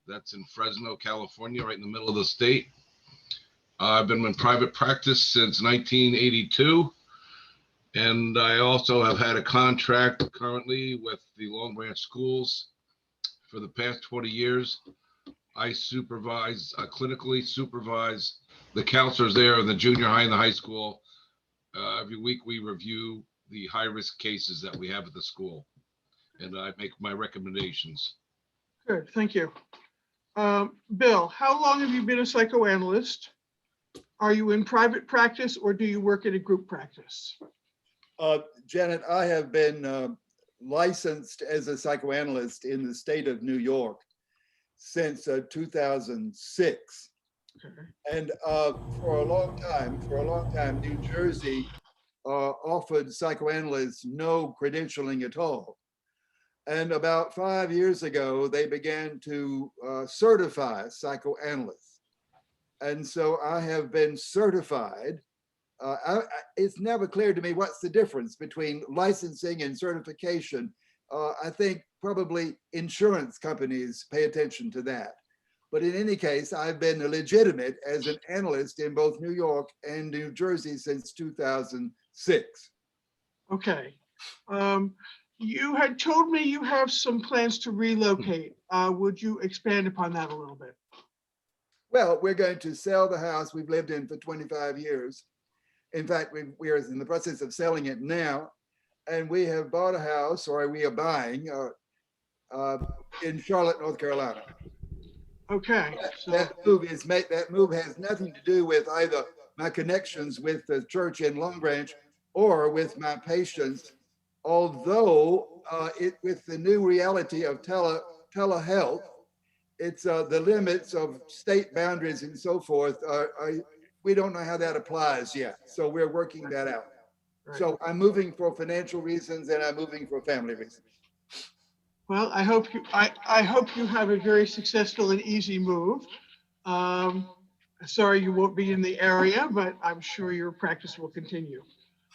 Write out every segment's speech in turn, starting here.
That's in Fresno, California, right in the middle of the state. I've been in private practice since 1982. And I also have had a contract currently with the Long Branch schools for the past 20 years. I clinically supervise the counselors there in the junior high and the high school. Every week we review the high-risk cases that we have at the school, and I make my recommendations. Good, thank you. Bill, how long have you been a psychoanalyst? Are you in private practice or do you work in a group practice? Janet, I have been licensed as a psychoanalyst in the state of New York since 2006. Okay. And for a long time, New Jersey offered psychoanalysts no credentialing at all. And about 5 years ago, they began to certify psychoanalysts. And so I have been certified. It's never clear to me what's the difference between licensing and certification. I think probably insurance companies pay attention to that. But in any case, I've been legitimate as an analyst in both New York and New Jersey since 2006. Okay. You had told me you have some plans to relocate. Would you expand upon that a little bit? Well, we're going to sell the house we've lived in for 25 years. In fact, we're in the process of selling it now, and we have bought a house, or we are buying, in Charlotte, North Carolina. Okay. That move has nothing to do with either my connections with the church in Long Branch or with my patients, although with the new reality of telehealth, it's the limits of state boundaries and so forth. We don't know how that applies yet, so we're working that out. Right. So I'm moving for financial reasons and I'm moving for family reasons. Well, I hope you have a very successful and easy move. Sorry you won't be in the area, but I'm sure your practice will continue.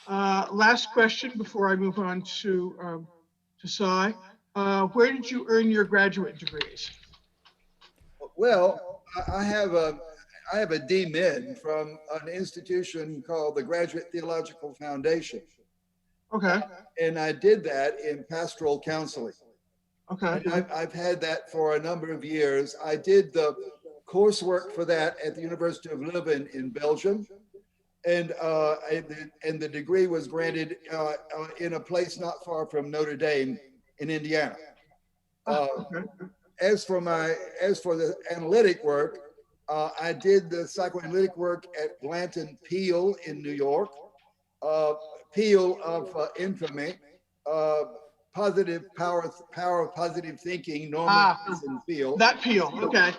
Last question before I move on to Cy. Where did you earn your graduate degrees? Well, I have a D.Min from an institution called the Graduate Theological Foundation. Okay. And I did that in pastoral counseling. Okay. And I've had that for a number of years. I did the coursework for that at the University of Leuven in Belgium. And the degree was granted in a place not far from Notre Dame in Indiana. Okay. As for the analytic work, I did the psychoanalytic work at Blanton Peel in New York. Peel of infamy, positive power of positive thinking, Norman Peel. That Peel, okay.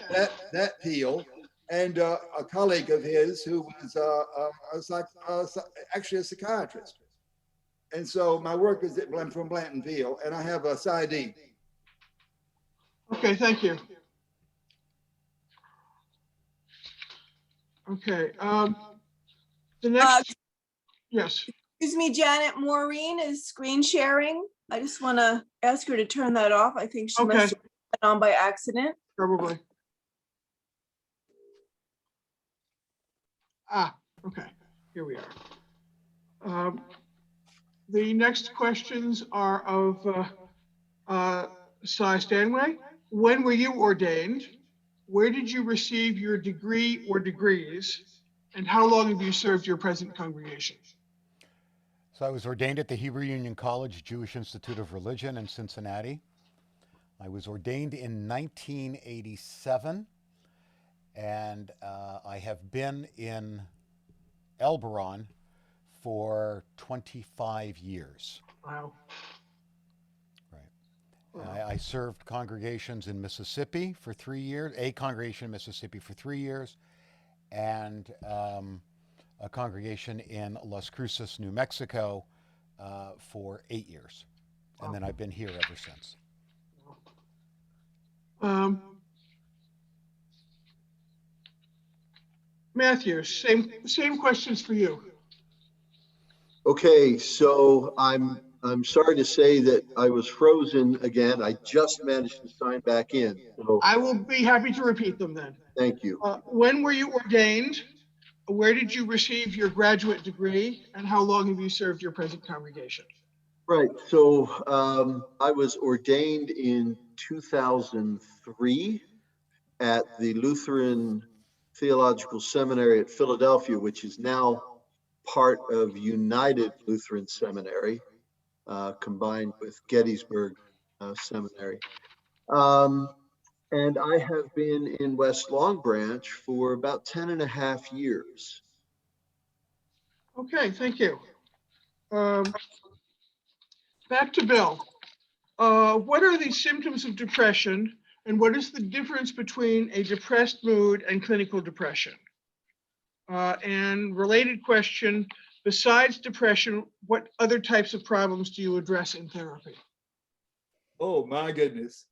That Peel, and a colleague of his who was actually a psychiatrist. And so my work is from Blanton Peel, and I have a PsyD. Okay, thank you. Okay, the next, yes. Excuse me, Janet, Maureen is screen sharing. I just want to ask her to turn that off. I think she must have put it on by accident. Probably. Okay, here we are. The next questions are of Cy Stanway. When were you ordained? Where did you receive your degree or degrees? And how long have you served your present congregation? So I was ordained at the Hebrew Union College Jewish Institute of Religion in Cincinnati. I was ordained in 1987, and I have been in Elberon for 25 years. Wow. Right. I served congregations in Mississippi for 3 years, a congregation in Mississippi for 3 years, and a congregation in Las Cruces, New Mexico for 8 years. And then I've been here ever since. Matthew, same questions for you. Okay, so I'm I'm sorry to say that I was frozen again. I just managed to sign back in. So I will be happy to repeat them then. thank you. When were you ordained? Where did you receive your graduate degree? And how long have you served your present congregation? Right. So I was ordained in 2003 at the Lutheran Theological Seminary at Philadelphia, which is now part of United Lutheran Seminary, combined with Gettysburg Seminary. And I have been in West Long Branch for about 10 and a half years. Okay, thank you. Back to Bill. What are the symptoms of depression, and what is the difference between a depressed mood and clinical depression? And related question, besides depression, what other types of problems do you address in therapy? Oh, my goodness.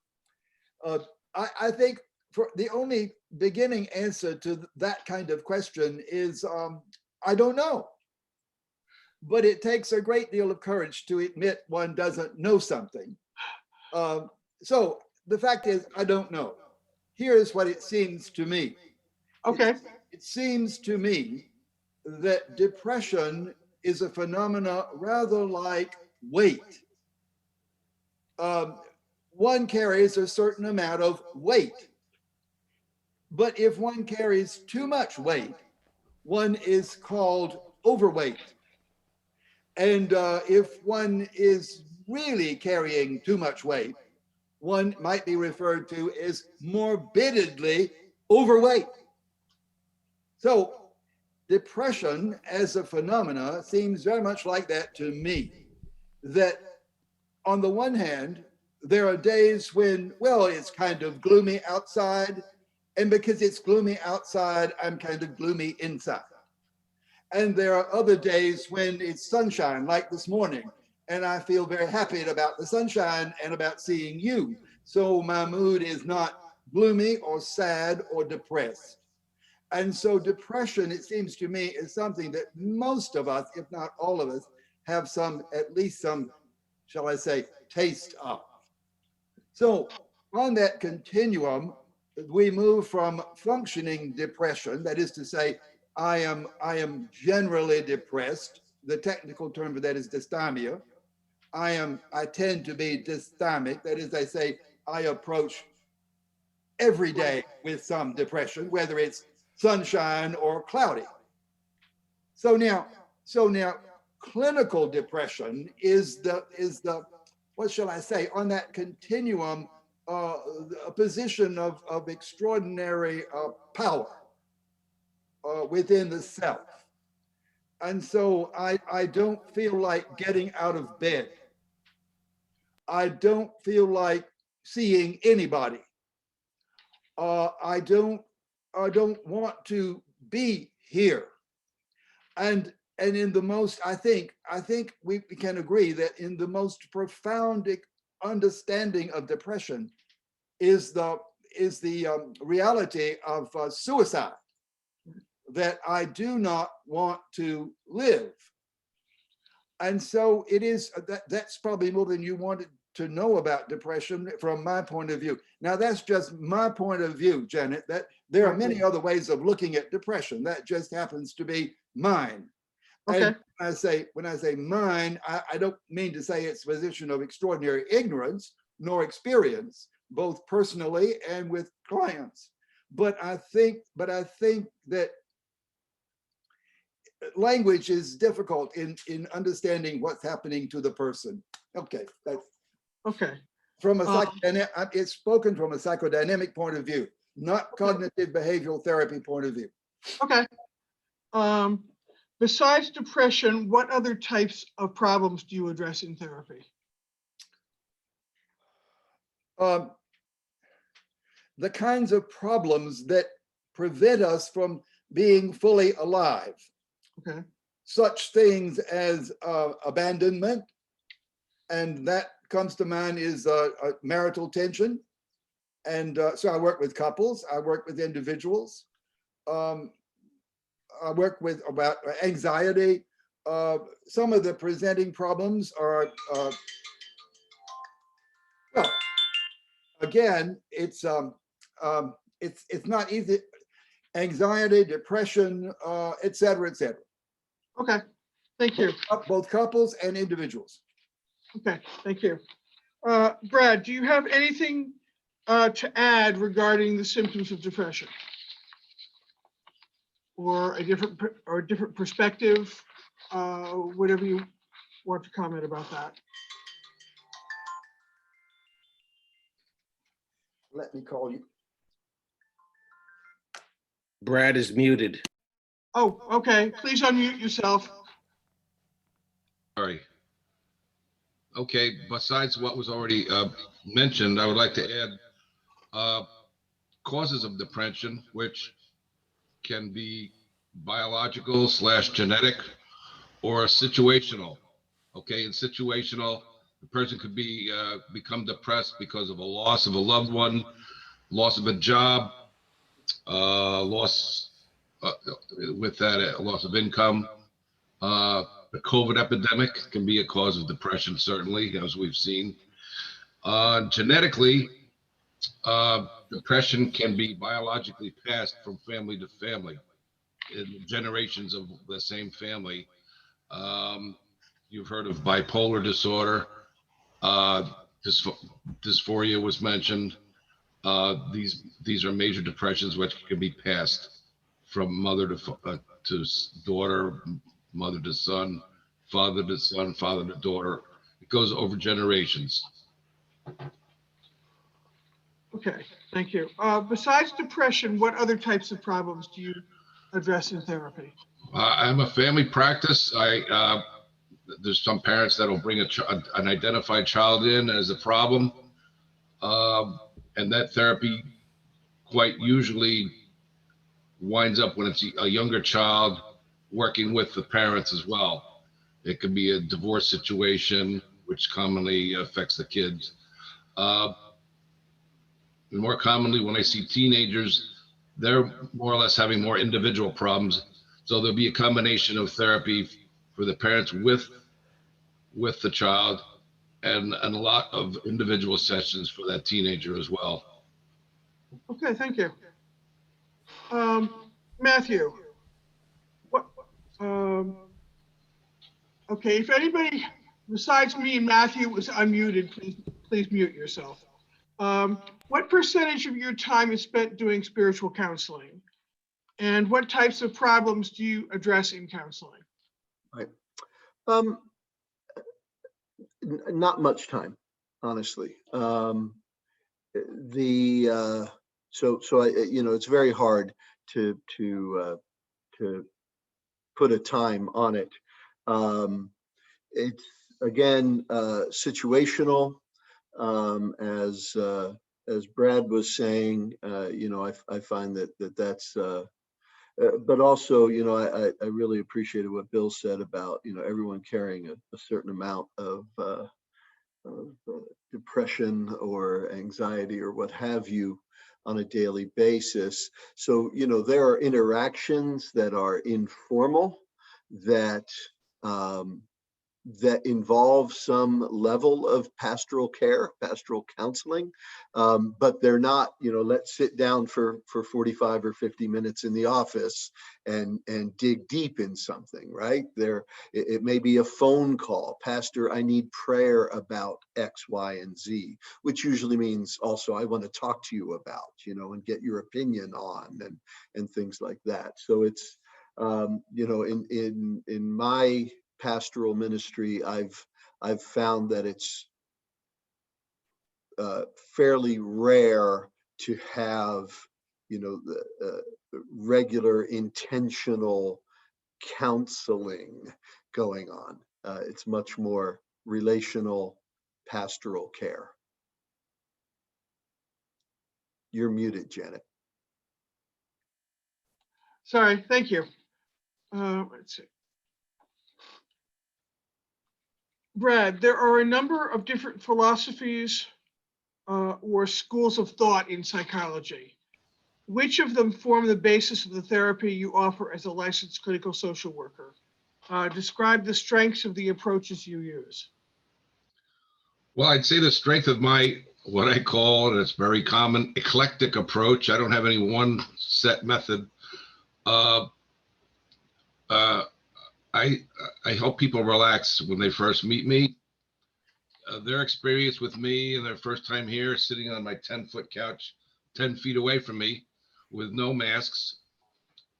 I think for the only beginning answer to that kind of question is, I don't know. But it takes a great deal of courage to admit one doesn't know something. So the fact is, I don't know. Here's what it seems to me. Okay. It seems to me that depression is a phenomena rather like weight. One carries a certain amount of weight. But if one carries too much weight, one is called overweight. And if one is really carrying too much weight, one might be referred to as morbidly overweight. So depression as a phenomena seems very much like that to me, that on the one hand, there are days when, well, it's kind of gloomy outside, and because it's gloomy outside, I'm kind of gloomy inside. And there are other days when it's sunshine, like this morning, and I feel very happy about the sunshine and about seeing you. So my mood is not gloomy or sad or depressed. And so depression, it seems to me, is something that most of us, if not all of us, have some, at least some, shall I say, taste of. So on that continuum, we move from functioning depression, that is to say, I am generally depressed. The technical term for that is dysthymia. I tend to be dysthymic. That is, I say, I approach every day with some depression, whether it's sunshine or cloudy. So now, clinical depression is the what shall I say, on that continuum, a position of extraordinary power within the self. And so I don't feel like getting out of bed. I don't feel like seeing anybody. I don't want to be here. And in the most, I think we can agree that in the most profound understanding of depression is the reality of suicide, that I do not want to live. And so it is, that's probably more than you wanted to know about depression from my point of view. Now that's just my point of view, Janet, that there are many other ways of looking at depression. That just happens to be mine. Okay. And when I say mine, I don't mean to say it's a position of extraordinary ignorance nor experience, both personally and with clients. But I think that language is difficult in understanding what's happening to the person. Okay, that's okay. From a psychodynamic, it's spoken from a psychodynamic point of view, not cognitive behavioral therapy point of view. Okay. Besides depression, what other types of problems do you address in therapy? The kinds of problems that prevent us from being fully alive. Okay. Such things as abandonment, and that comes to mind is marital tension. And so I work with couples, I work with individuals. I work with about anxiety, some of the presenting problems are, well, again, it's not easy. Anxiety, depression, et cetera, et cetera. Okay, thank you. Both couples and individuals. Okay, thank you. Brad, do you have anything to add regarding the symptoms of depression? Or a different perspective, whatever you want to comment about that. Let me call you. Brad is muted. Oh, okay, please unmute yourself. Sorry. Okay, besides what was already mentioned, I would like to add causes of depression, which can be biological / genetic or situational. Okay, in situational, the person could be become depressed because of a loss of a loved one, loss of a job, loss with that a loss of income. The COVID epidemic can be a cause of depression, certainly, as we've seen. Genetically, depression can be biologically passed from family to family in generations of the same family. You've heard of bipolar disorder. Dysphoria was mentioned. These are major depressions which can be passed from mother to daughter, mother to son, father to daughter. It goes over generations. Okay, thank you. Besides depression, what other types of problems do you address in therapy? I'm a family practice. There's some parents that'll bring an identified child in as a problem, and that therapy quite usually winds up when it's a younger child working with the parents as well. It could be a divorce situation, which commonly affects the kids. More commonly, when I see teenagers, they're more or less having more individual problems. So there'll be a combination of therapy for the parents with the child, and a lot of individual sessions for that teenager as well. Okay, thank you. Matthew, what, okay, if anybody besides me and Matthew is unmuted, please mute yourself. What percentage of your time is spent doing spiritual counseling? And what types of problems do you address in counseling? Right. Not much time, honestly. So I, it's very hard to put a time on it. It's again situational, as Brad was saying. I find that's. But also, I really appreciated what Bill said about, everyone carrying a certain amount of depression or anxiety or what have you on a daily basis. So, there are interactions that are informal that involve some level of pastoral care, pastoral counseling, but they're not, let's sit down for 45 or 50 minutes in the office and dig deep in something, right? It may be a phone call. Pastor, I need prayer about X, Y, and Z, which usually means also I want to talk to you about, and get your opinion on and things like that. So it's, in my pastoral ministry, I've found that it's fairly rare to have, the regular intentional counseling going on. It's much more relational pastoral care. You're muted, Janet. Sorry, thank you. Let's see. Brad, there are a number of different philosophies or schools of thought in psychology. Which of them form the basis of the therapy you offer as a licensed clinical social worker? Describe the strengths of the approaches you use. Well, I'd say the strength of my, what I call, and it's very common, eclectic approach. I don't have any one set method. I help people relax when they first meet me. Their experience with me and their first time here, sitting on my 10-foot couch, 10 feet away from me, with no masks,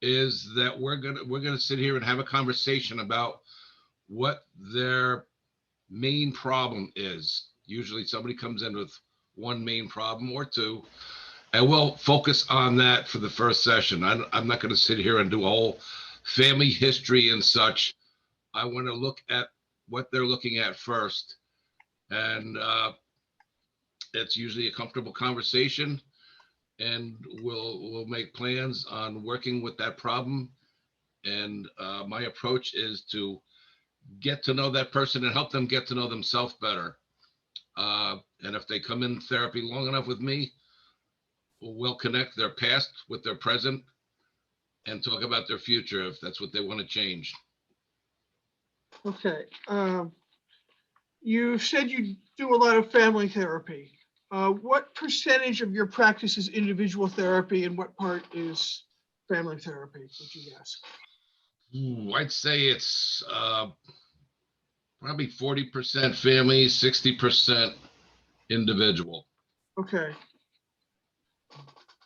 is that we're gonna sit here and have a conversation about what their main problem is. Usually somebody comes in with one main problem or two, and we'll focus on that for the first session. I'm not going to sit here and do a whole family history and such. I want to look at what they're looking at first, and it's usually a comfortable conversation, and we'll make plans on working with that problem. And my approach is to get to know that person and help them get to know themselves better. And if they come in therapy long enough with me, we'll connect their past with their present and talk about their future if that's what they want to change. Okay. You said you do a lot of family therapy. What percentage of your practice is individual therapy and what part is family therapy, would you guess? I'd say it's probably 40% family, 60% individual. Okay.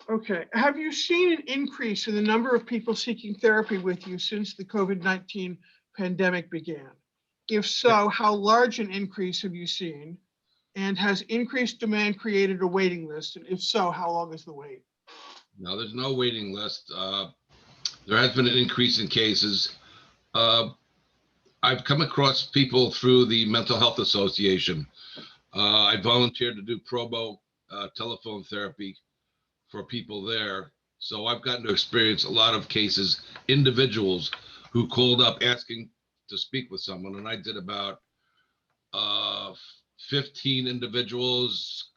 Okay. Have you seen an increase in the number of people seeking therapy with you since the COVID-19 pandemic began? If so, how large an increase have you seen? And has increased demand created a waiting list? And if so, how long is the wait? No, there's no waiting list. There has been an increase in cases. I've come across people through the Mental Health Association. I volunteered to do pro bono telephone therapy for people there. So I've gotten to experience a lot of cases, individuals who called up asking to speak with someone. And I did about 15 individuals,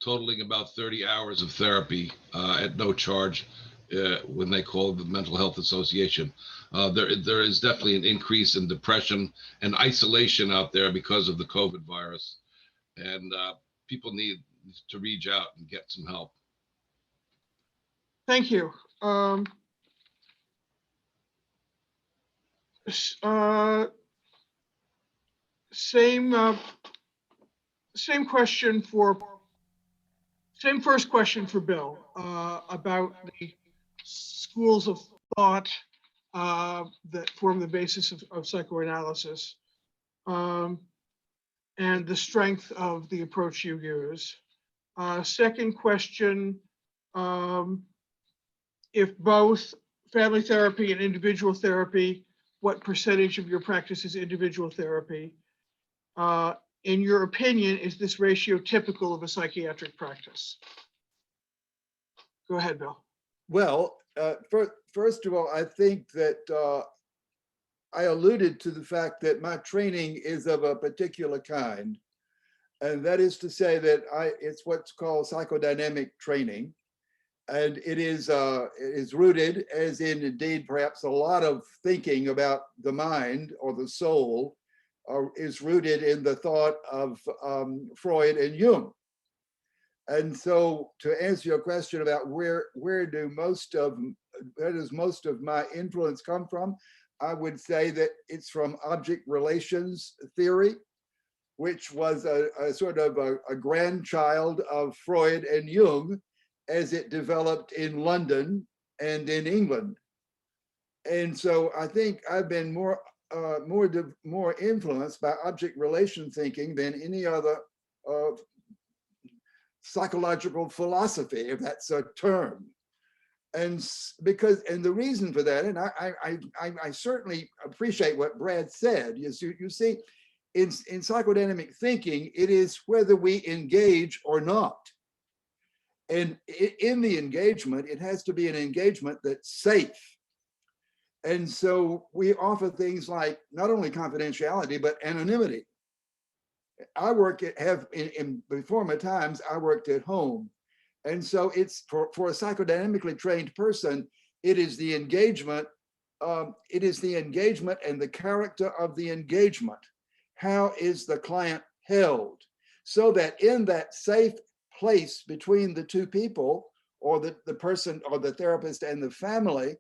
totaling about 30 hours of therapy at no charge when they called the Mental Health Association. There is definitely an increase in depression and isolation out there because of the COVID virus. And people need to reach out and get some help. Thank you. Same first question for Bill about the schools of thought that form the basis of psychoanalysis and the strength of the approach you use. Second question, if both family therapy and individual therapy, what percentage of your practice is individual therapy? In your opinion, is this ratio typical of a psychiatric practice? Go ahead, Bill. Well, first of all, I think that I alluded to the fact that my training is of a particular kind. And that is to say that it's what's called psychodynamic training. And it is rooted, as in indeed perhaps a lot of thinking about the mind or the soul is rooted in the thought of Freud and Jung. And so to answer your question about where does most of my influence come from, I would say that it's from object relations theory, which was a sort of a grandchild of Freud and Jung as it developed in London and in England. And so I think I've been more influenced by object relation thinking than any other psychological philosophy, if that's a term. And the reason for that, and I certainly appreciate what Brad said, is you see, in psychodynamic thinking, it is whether we engage or not. And in the engagement, it has to be an engagement that's safe. And so we offer things like not only confidentiality, but anonymity. I in former times, I worked at home. And so it's for a psychodynamically trained person, it is the engagement it is the engagement and the character of the engagement. How is the client held? So that in that safe place between the two people, or the person or the therapist and the family,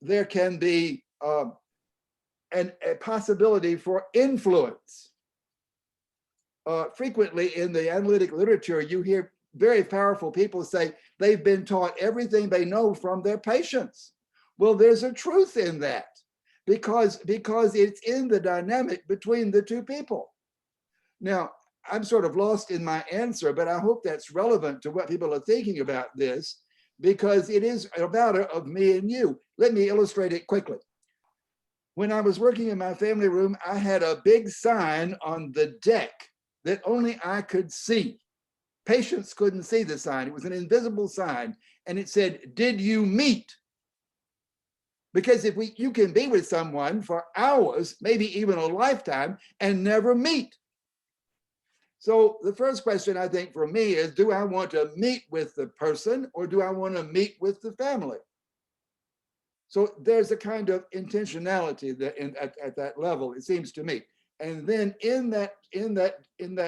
there can be a possibility for influence. Frequently in the analytic literature, you hear very powerful people say they've been taught everything they know from their patients. Well, there's a truth in that because it's in the dynamic between the two people. Now, I'm sort of lost in my answer, but I hope that's relevant to what people are thinking about this, because it is a matter of me and you. Let me illustrate it quickly. When I was working in my family room, I had a big sign on the deck that only I could see. Patients couldn't see the sign. It was an invisible sign, and it said, "Did you meet?" Because you can be with someone for hours, maybe even a lifetime, and never meet. So the first question I think for me is, do I want to meet with the person or do I want to meet with the family? So there's a kind of intentionality that at that level, it seems to me. And then in that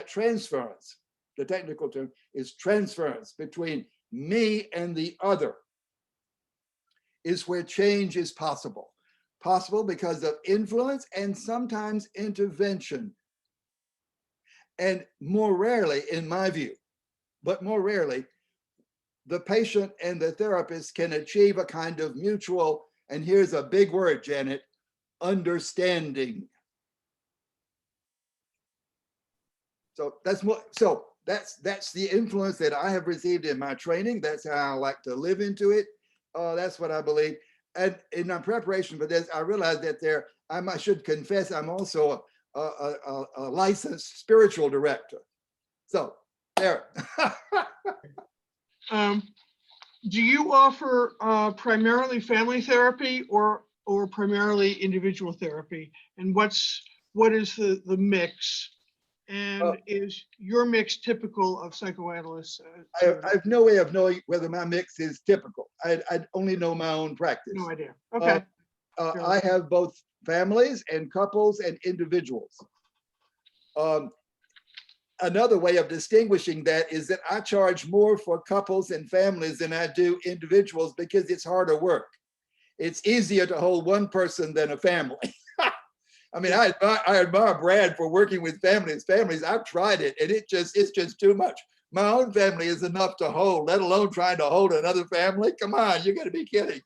transference, the technical term is transference between me and the other, is where change is possible. Possible because of influence and sometimes intervention. And more rarely, in my view, but more rarely, the patient and the therapist can achieve a kind of mutual, and here's a big word, Janet, understanding. So that's the influence that I have received in my training. That's how I like to live into it. That's what I believe. And in my preparation for this, I realized that I should confess, I'm also a licensed spiritual director. So there. Do you offer primarily family therapy or primarily individual therapy? And what is the mix? And is your mix typical of psychoanalysts? I have no way of knowing whether my mix is typical. I only know my own practice. No idea. Okay. I have both families and couples and individuals. Another way of distinguishing that is that I charge more for couples and families than I do individuals because it's harder work. It's easier to hold one person than a family. I mean, I admire Brad for working with families. I've tried it, and it's just too much. My own family is enough to hold, let alone trying to hold another family. Come on, you got to be kidding.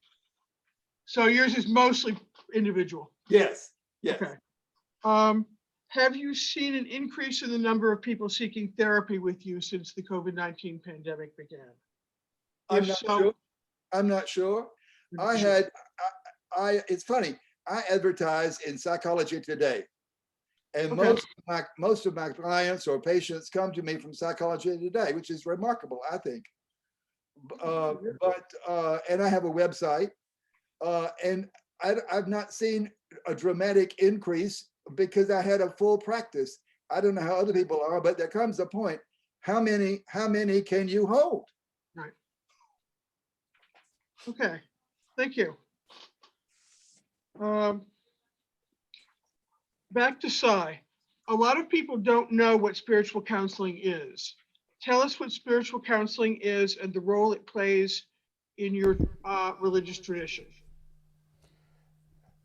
So yours is mostly individual. Yes. Yes. Okay. Have you seen an increase in the number of people seeking therapy with you since the COVID-19 pandemic began? I'm not sure. It's funny. I advertise in Psychology Today, and most of my clients or patients come to me from Psychology Today, which is remarkable, I think. And I have a website, and I've not seen a dramatic increase because I had a full practice. I don't know how other people are, but there comes a point. How many can you hold? Right. Okay. Thank you. Back to Psy. A lot of people don't know what spiritual counseling is. Tell us what spiritual counseling is and the role it plays in your religious tradition.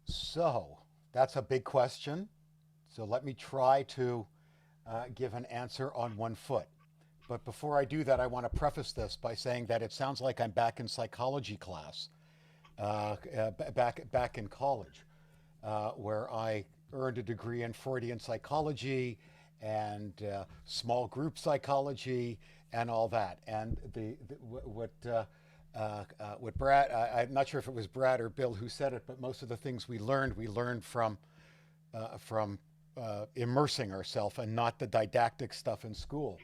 So that's a big question. So let me try to give an answer on one foot. But before I do that, I want to preface this by saying that it sounds like I'm back in psychology class, back in college, where I earned a degree in Freudian psychology and small group psychology and all that. And what Brad, I'm not sure if it was Brad or Bill who said it, but most of the things we learned from immersing ourselves and not the didactic stuff in school.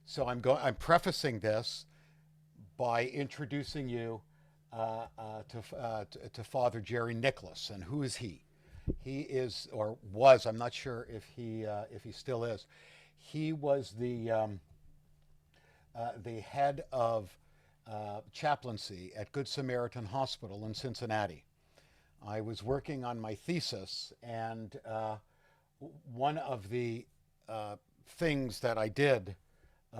So I'm prefacing this by introducing you to Father Jerry Nicholas. And who is he? He is, or was, I'm not sure if he still is. He was the head of chaplaincy at Good Samaritan Hospital in Cincinnati I was working on my thesis, and one of the things that I did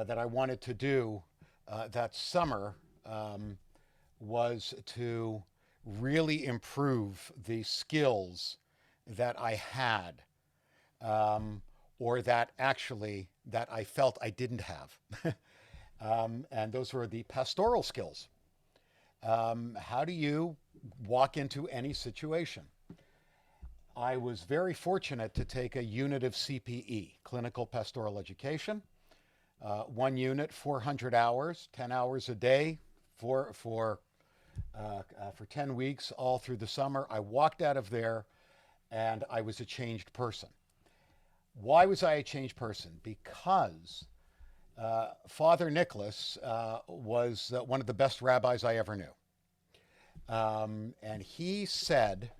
that I wanted to do that summer was to really improve the skills that I had, or that I felt I didn't have. And those were the pastoral skills. How do you walk into any situation? I was very fortunate to take a unit of CPE, Clinical Pastoral Education. One unit, 400 hours, 10 hours a day for 10 weeks, all through the summer. I walked out of there and I was a changed person. Why was I a changed person? Because Father Nicholas was one of the best rabbis I ever knew. And he said,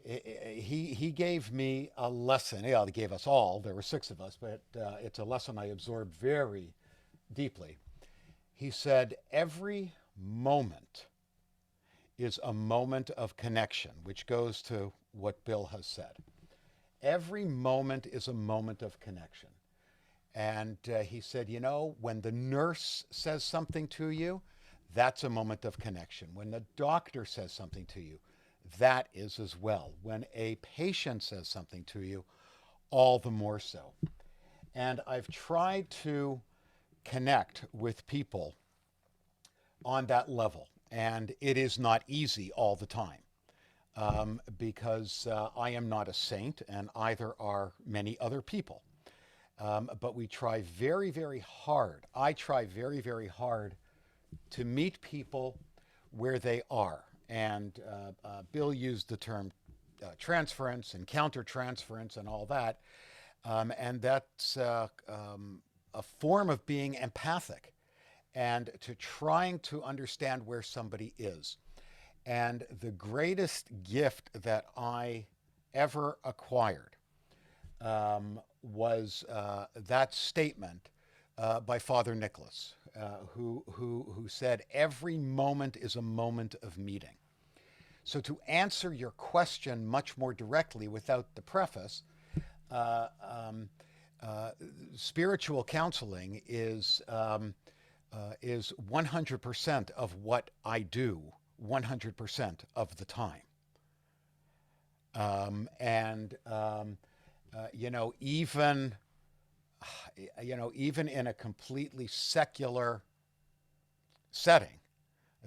he gave me a lesson. Yeah, he gave us all. There were 6 of us, but it's a lesson I absorbed very deeply. He said, every moment is a moment of connection, which goes to what Bill has said. Every moment is a moment of connection. And he said, you know, when the nurse says something to you, that's a moment of connection. When the doctor says something to you, that is as well. When a patient says something to you, all the more so. And I've tried to connect with people on that level. And it is not easy all the time, because I am not a saint, and either are many other people. But we try very, very hard. I try very, very hard to meet people where they are. And Bill used the term transference and countertransference and all that. And that's a form of being empathic and to trying to understand where somebody is. And the greatest gift that I ever acquired was that statement by Father Nicholas, who said, every moment is a moment of meeting. So to answer your question much more directly without the preface, spiritual counseling is 100% of what I do 100% of the time. Even in a completely secular setting,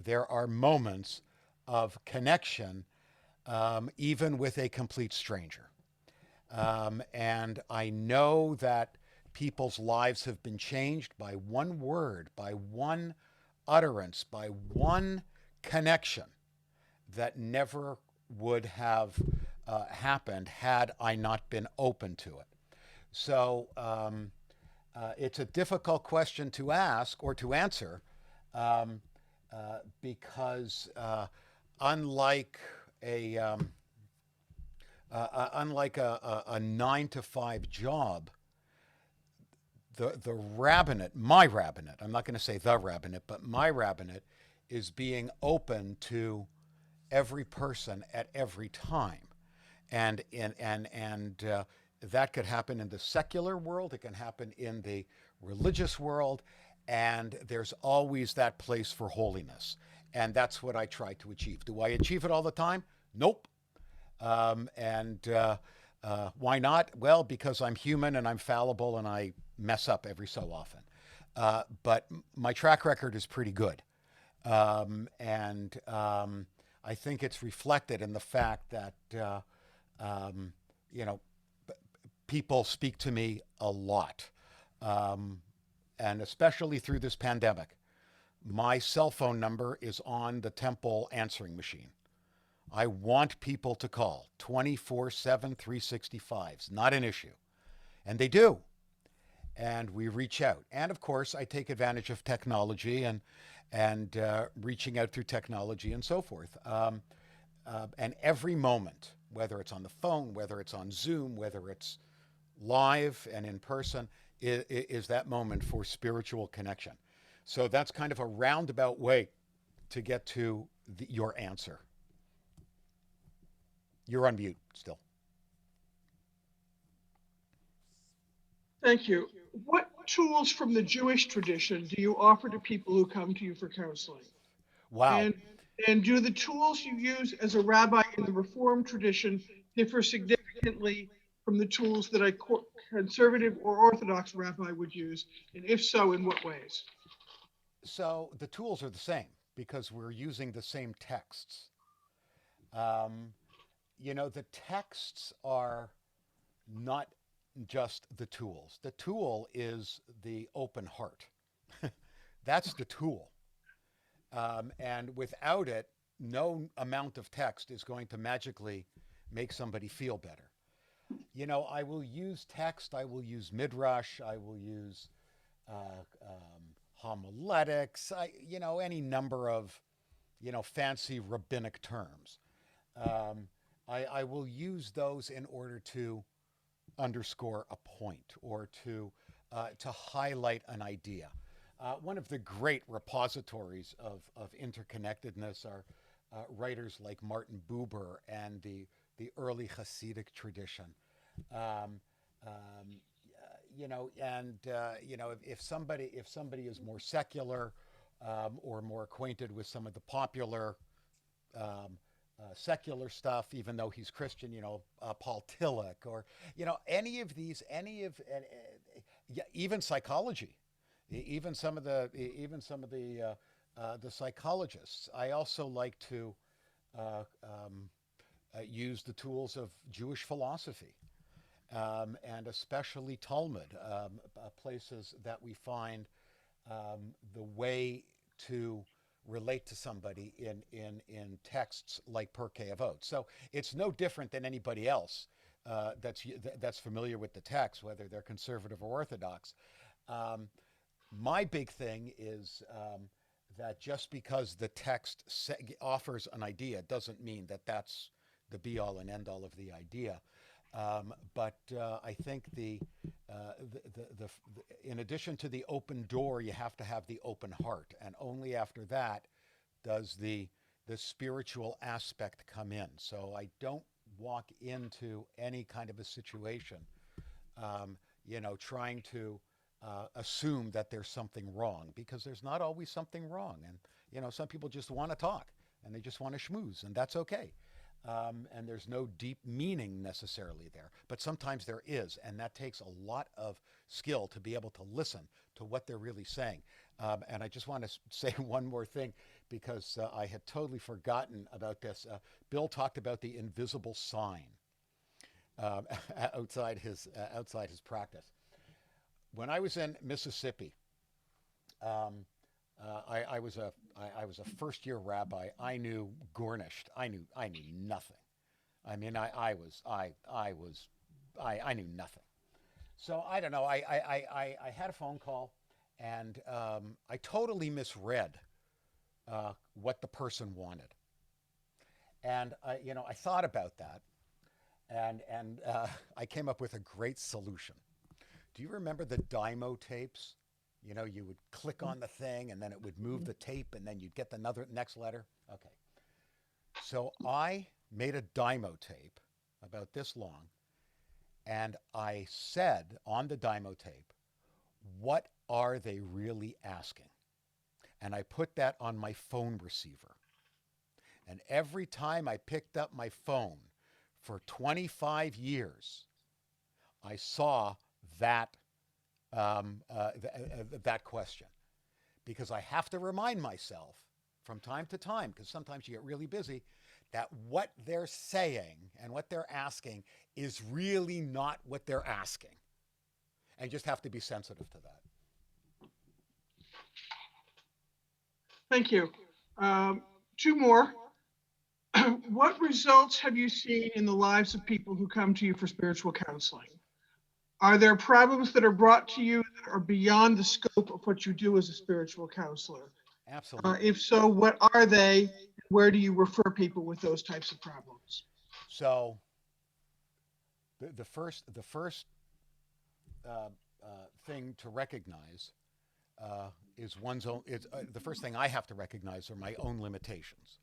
there are moments of connection, even with a complete stranger. And I know that people's lives have been changed by one word, by one utterance, by one connection that never would have happened had I not been open to it. So it's a difficult question to ask or to answer, because unlike a 9-to-5 job, the rabbinate, my rabbinate, I'm not going to say the rabbinate, but my rabbinate is being open to every person at every time. And that could happen in the secular world, it can happen in the religious world, and there's always that place for holiness. And that's what I try to achieve. Do I achieve it all the time? Nope. Why not? Well, because I'm human and I'm fallible and I mess up every so often. But my track record is pretty good. I think it's reflected in the fact that, people speak to me a lot. And especially through this pandemic, my cell phone number is on the temple answering machine. I want people to call 24/7, 365. It's not an issue. And they do. And we reach out. And of course, I take advantage of technology and reaching out through technology and so forth. And every moment, whether it's on the phone, whether it's on Zoom, whether it's live and in person, is that moment for spiritual connection. So that's kind of a roundabout way to get to your answer. You're on mute still. Thank you. What tools from the Jewish tradition do you offer to people who come to you for counseling? Wow. And do the tools you use as a rabbi in the Reformed tradition differ significantly from the tools that a conservative or Orthodox rabbi would use? And if so, in what ways? So the tools are the same because we're using the same texts. The texts are not just the tools. The tool is the open heart. That's the tool. And without it, no amount of text is going to magically make somebody feel better. I will use text, I will use midrash, I will use homiletics, any number of, fancy rabbinic terms. I will use those in order to underscore a point or to highlight an idea. One of the great repositories of interconnectedness are writers like Martin Buber and the early Hasidic tradition. If somebody is more secular or more acquainted with some of the popular secular stuff, even though he's Christian, Paul Tillich, or even psychology, even some of the psychologists. I also like to use the tools of Jewish philosophy, and especially Talmud, places that we find the way to relate to somebody in texts like Pirkei Avot. So it's no different than anybody else that's familiar with the text, whether they're conservative or Orthodox. My big thing is that just because the text offers an idea doesn't mean that that's the be-all and end-all of the idea. But I think in addition to the open door, you have to have the open heart, and only after that does the spiritual aspect come in. So I don't walk into any kind of a situation, trying to assume that there's something wrong, because there's not always something wrong, and some people just want to talk and they just want to schmooze, and that's okay. And there's no deep meaning necessarily there, but sometimes there is, and that takes a lot of skill to be able to listen to what they're really saying. And I just want to say one more thing, because I had totally forgotten about this. Bill talked about the invisible sign outside his practice. When I was in Mississippi, I was a first-year rabbi. I knew Gornished. I knew nothing. I mean, I knew nothing. So I don't know. I had a phone call, and I totally misread what the person wanted. And I thought about that, and I came up with a great solution. Do you remember the Dymo tapes? You would click on the thing and then it would move the tape and then you'd get the next letter. Okay. So I made a Dymo tape about this long, and I said on the Dymo tape, what are they really asking? And I put that on my phone receiver. And every time I picked up my phone for 25 years, I saw that that question, because I have to remind myself from time to time, because sometimes you get really busy, that what they're saying and what they're asking is really not what they're asking. And you just have to be sensitive to that. Thank you. Two more. What results have you seen in the lives of people who come to you for spiritual counseling? Are there problems that are brought to you that are beyond the scope of what you do as a spiritual counselor? Absolutely. If so, what are they? Where do you refer people with those types of problems? So the first thing to recognize is one's own. The first thing I have to recognize are my own limitations.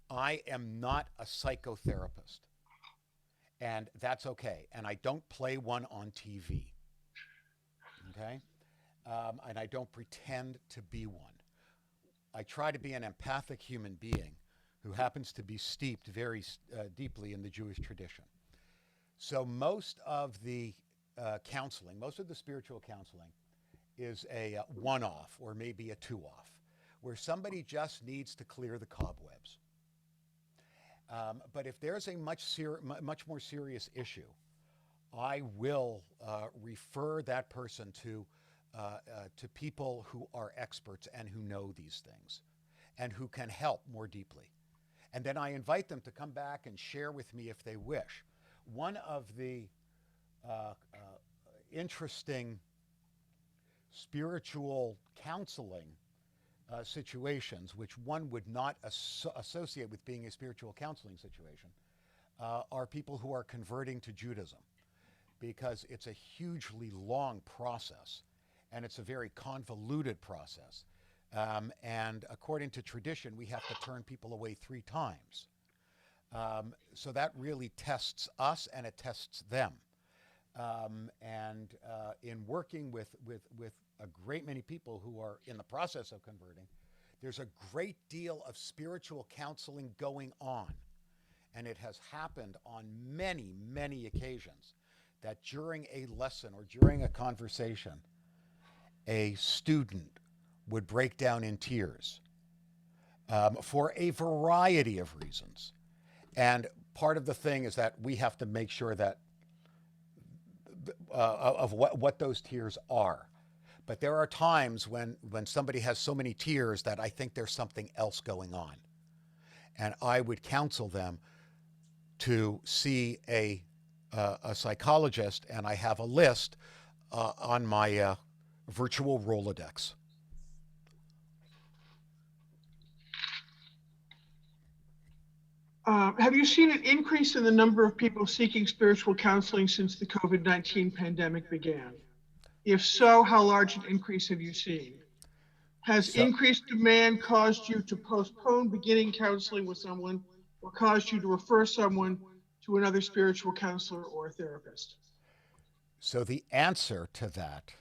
I am not a psychotherapist. And that's okay. And I don't play one on TV. Okay? And I don't pretend to be one. I try to be an empathic human being who happens to be steeped very deeply in the Jewish tradition. So most of the counseling, most of the spiritual counseling is a one-off or maybe a two-off, where somebody just needs to clear the cobwebs. But if there's a much more serious issue, I will refer that person to people who are experts and who know these things and who can help more deeply. And then I invite them to come back and share with me if they wish. One of the interesting spiritual counseling situations, which one would not associate with being a spiritual counseling situation, are people who are converting to Judaism, because it's a hugely long process and it's a very convoluted process. And according to tradition, we have to turn people away 3 times. So that really tests us and it tests them. And in working with a great many people who are in the process of converting, there's a great deal of spiritual counseling going on. And it has happened on many, many occasions that during a lesson or during a conversation, a student would break down in tears for a variety of reasons. And part of the thing is that we have to make sure that of what those tears are. But there are times when somebody has so many tears that I think there's something else going on. And I would counsel them to see a psychologist, and I have a list on my virtual Rolodex. Have you seen an increase in the number of people seeking spiritual counseling since the COVID-19 pandemic began? If so, how large an increase have you seen? Has increased demand caused you to postpone beginning counseling with someone, or caused you to refer someone to another spiritual counselor or therapist? So the answer to that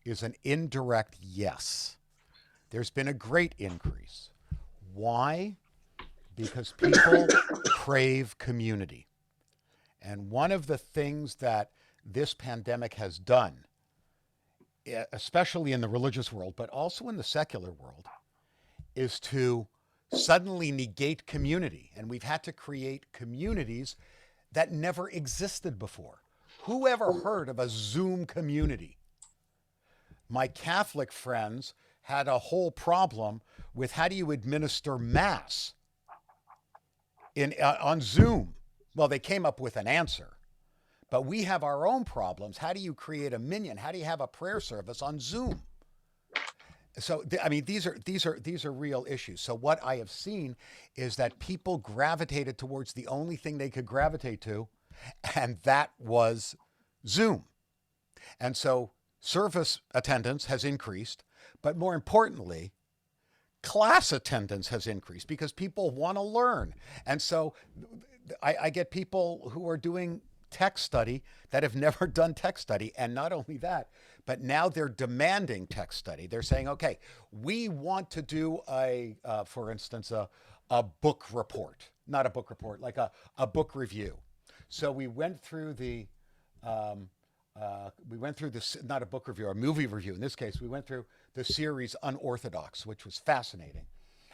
is an indirect yes. There's been a great increase. Why? Because people crave community. And one of the things that this pandemic has done, especially in the religious world, but also in the secular world, is to suddenly negate community. And we've had to create communities that never existed before. Who ever heard of a Zoom community? My Catholic friends had a whole problem with how do you administer Mass on Zoom. Well, they came up with an answer. But we have our own problems. How do you create a minion? How do you have a prayer service on Zoom? So, I mean, these are real issues. So what I have seen is that people gravitated towards the only thing they could gravitate to, and that was Zoom. And so service attendance has increased, but more importantly, class attendance has increased because people want to learn. And so I get people who are doing text study that have never done text study. And not only that, but now they're demanding text study. They're saying, okay, we want to do for instance, a book report, not a book report, like a book review. So we went through this, not a book review, a movie review. In this case, we went through the series Unorthodox, which was fascinating.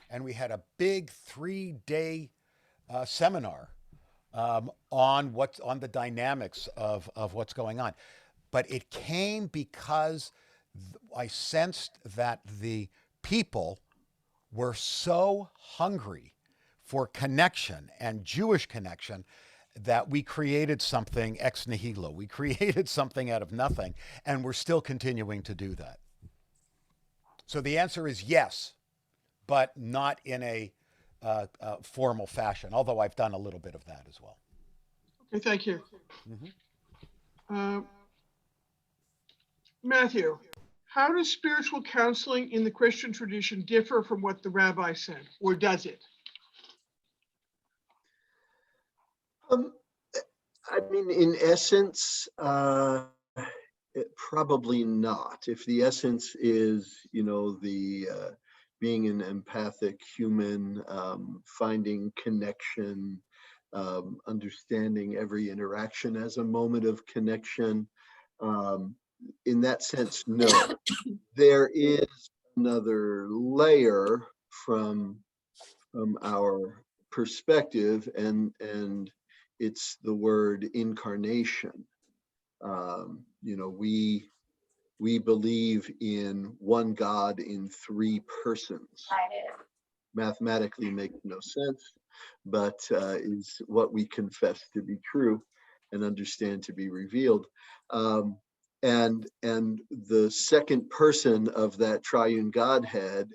And we had a big 3-day seminar on the dynamics of what's going on. But it came because I sensed that the people were so hungry for connection and Jewish connection that we created something ex nihilo. We created something out of nothing, and we're still continuing to do that. So the answer is yes, but not in a formal fashion, although I've done a little bit of that as well. Okay, thank you. Mm-hmm. Matthew, how does spiritual counseling in the Christian tradition differ from what the rabbi said, or does it? I mean, in essence, probably not. If the essence is, the being an empathic human, finding connection, understanding every interaction as a moment of connection, in that sense, no. There is another layer from our perspective, and it's the word incarnation. We believe in one God in three persons. Mathematically makes no sense, but is what we confess to be true and understand to be revealed. And the second person of that triune Godhead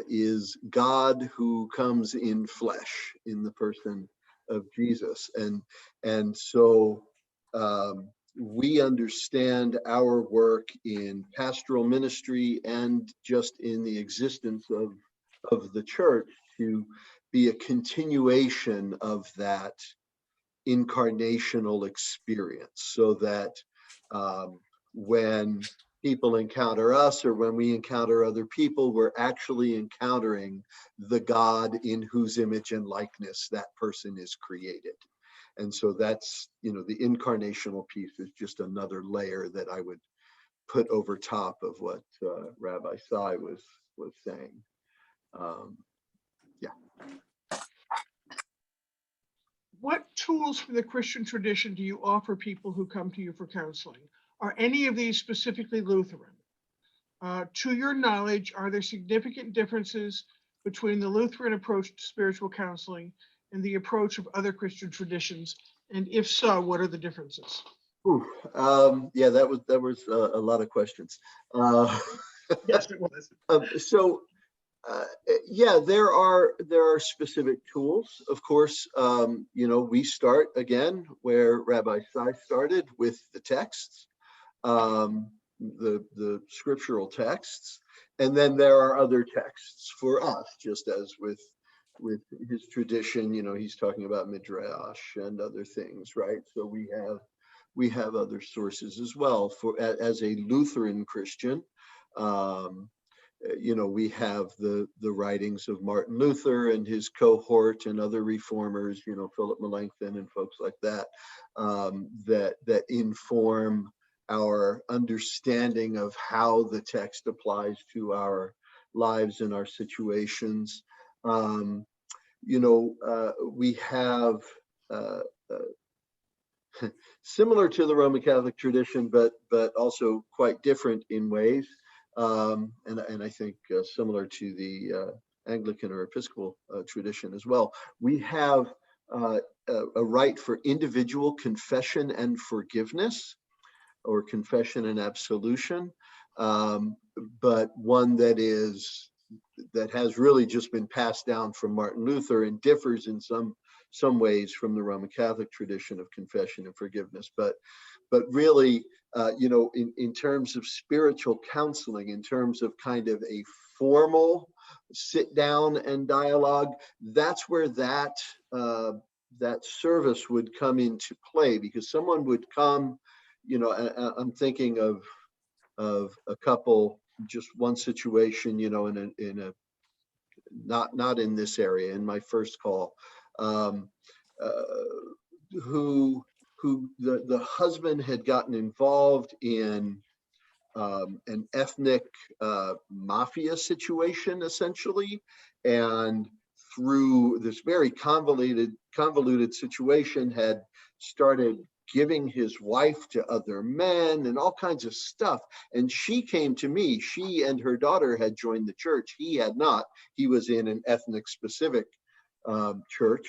is God who comes in flesh in the person of Jesus. And so we understand our work in pastoral ministry and just in the existence of the church to be a continuation of that incarnational experience, so that when people encounter us or when we encounter other people, we're actually encountering the God in whose image and likeness that person is created. And so that's, the incarnational piece is just another layer that I would put over top of what Rabbi Sai was saying. What tools from the Christian tradition do you offer people who come to you for counseling? Are any of these specifically Lutheran? To your knowledge, are there significant differences between the Lutheran approach to spiritual counseling and the approach of other Christian traditions? And if so, what are the differences? Yeah, that was a lot of questions. Yes, it was. Yeah, there are specific tools. Of course, we start again where Rabbi Sai started, with the texts, the scriptural texts, and then there are other texts for us, just as with his tradition. He's talking about Midrash and other things, right? So we have other sources as well. As a Lutheran Christian, we have the writings of Martin Luther and his cohort and other reformers, Philip Melanchthon and folks like that, that inform our understanding of how the text applies to our lives and our situations. We have similar to the Roman Catholic tradition, but also quite different in ways. And I think similar to the Anglican or Episcopal tradition as well. We have a right for individual confession and forgiveness, or confession and absolution, but one that has really just been passed down from Martin Luther and differs in some ways from the Roman Catholic tradition of confession and forgiveness. But really, in terms of spiritual counseling, in terms of kind of a formal sit down and dialogue, that's where that service would come into play, because someone would come, I'm thinking of a couple, just one situation, in a not in this area, in my first call, who the husband had gotten involved in an ethnic mafia situation, essentially, and through this very convoluted situation had started giving his wife to other men and all kinds of stuff. And she came to me. She and her daughter had joined the church. He had not. He was in an ethnic specific church,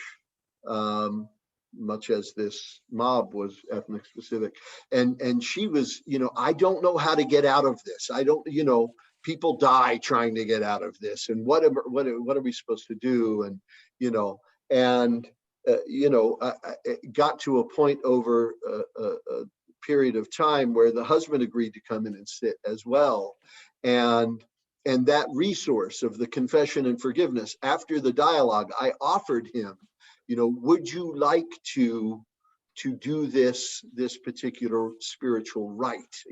much as this mob was ethnic specific. And she was, I don't know how to get out of this. I don't, people die trying to get out of this. And what are we supposed to do? And, it got to a point over a period of time where the husband agreed to come in and sit as well. And that resource of the confession and forgiveness, after the dialogue, I offered him, would you like to do this particular spiritual rite,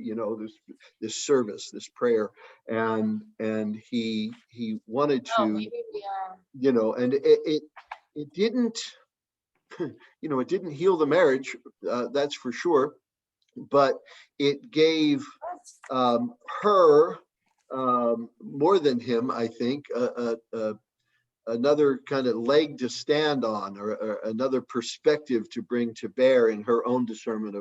this service, this prayer, and he wanted to, and it didn't, it didn't heal the marriage, that's for sure, but it gave her more than him, I think, another kind of leg to stand on, or another perspective to bring to bear in her own discernment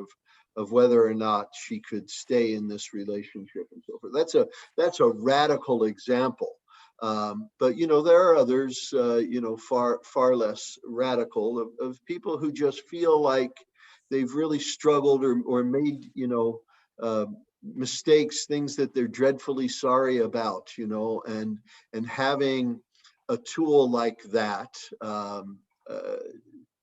of whether or not she could stay in this relationship and so forth. That's a radical example. But there are others, far less radical, of people who just feel like they've really struggled or made mistakes, things that they're dreadfully sorry about, and having a tool like that,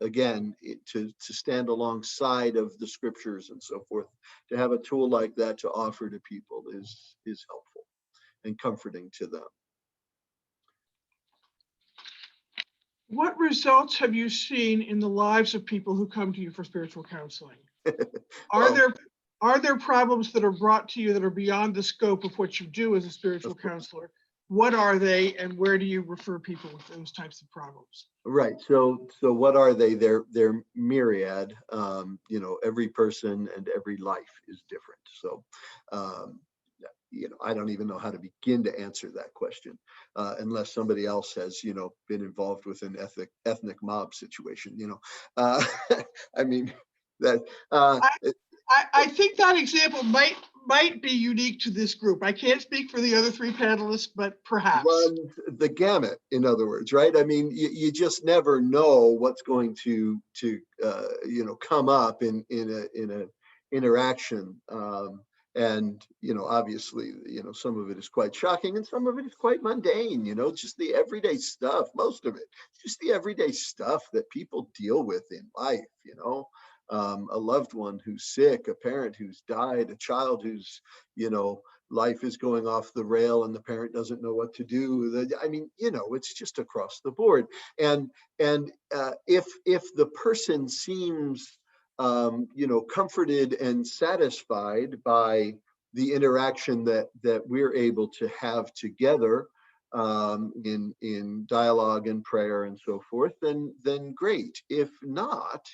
again, to stand alongside of the scriptures and so forth, to have a tool like that to offer to people is helpful and comforting to them. What results have you seen in the lives of people who come to you for spiritual counseling? Are there problems that are brought to you that are beyond the scope of what you do as a spiritual counselor? What are they, and where do you refer people with those types of problems? Right. So what are they? They're myriad. Every person and every life is different. So, I don't even know how to begin to answer that question, unless somebody else has, been involved with an ethnic mob situation. I mean that. I think that example might be unique to this group. I can't speak for the other three panelists, but perhaps. Run the gamut, in other words, right? I mean, you just never know what's going to come up in an interaction. And, obviously, some of it is quite shocking and some of it is quite mundane, just the everyday stuff, most of it, just the everyday stuff that people deal with in life, a loved one who's sick, a parent who's died, a child who's, life is going off the rail and the parent doesn't know what to do. I mean, it's just across the board. And if the person seems, comforted and satisfied by the interaction that we're able to have together, in dialogue and prayer and so forth, then great. If not,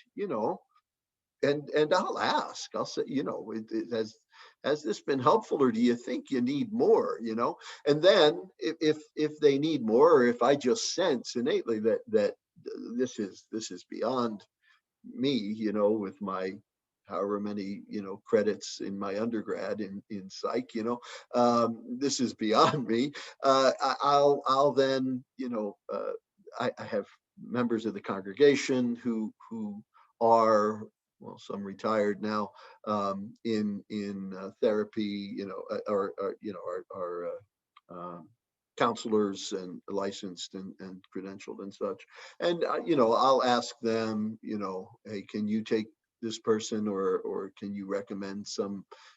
and I'll ask, I'll say, has this been helpful, or do you think you need more? And then if they need more, or if I just sense innately that this is beyond me, with my however many credits in my undergrad in psych, this is beyond me, I'll then I have members of the congregation who are, well, some retired now, in therapy, or are counselors and licensed and credentialed and such. And, I'll ask them, hey, can you take this person, or can you recommend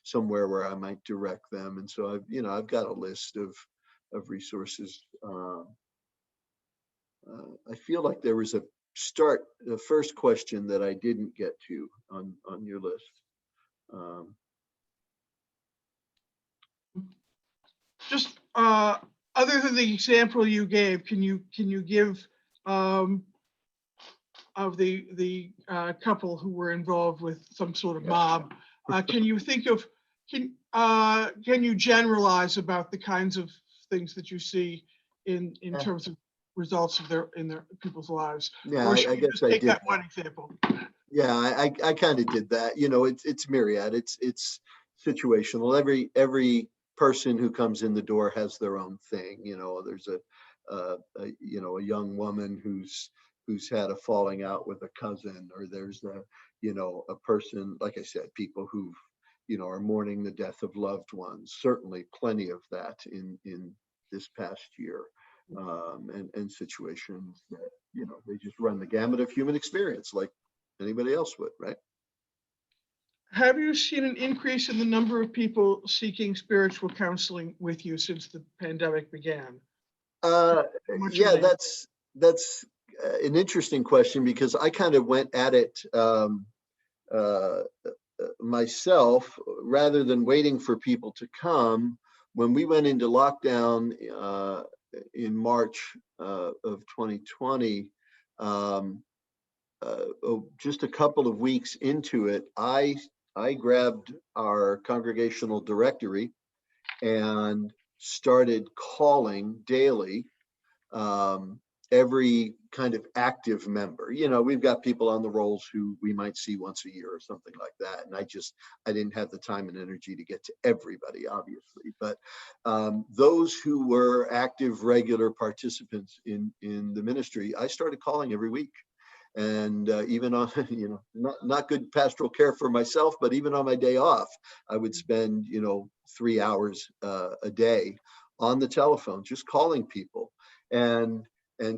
somewhere where I might direct them? And so I've got a list of resources. I feel like there was the first question that I didn't get to on your list. Just other than the example you gave, can you give of the couple who were involved with some sort of mob? Can you think of can you generalize about the kinds of things that you see in terms of results of in their people's lives? Yeah, or should I we guess just I take did that one example? Yeah, I kind of did that. It's myriad. It's situational. Every person who comes in the door has their own thing. There's a young woman who's had a falling out with a cousin, or there's a person, like I said, people who are mourning the death of loved ones. Certainly plenty of that in this past year, and situations that they just run the gamut of human experience like anybody else would, right? Have you seen an increase in the number of people seeking spiritual counseling with you since the pandemic began? Yeah, that's an interesting question, because I kind of went at it myself, rather than waiting for people to come, when we went into lockdown in March of 2020, just a couple of weeks into it, I grabbed our congregational directory and started calling daily every kind of active member. You know, we've got people on the rolls who we might see once a year or something like that. And I didn't have the time and energy to get to everybody, obviously. But those who were active, regular participants in the ministry, I started calling every week. And even on, not good pastoral care for myself, but even on my day off, I would spend, 3 hours a day on the telephone, just calling people and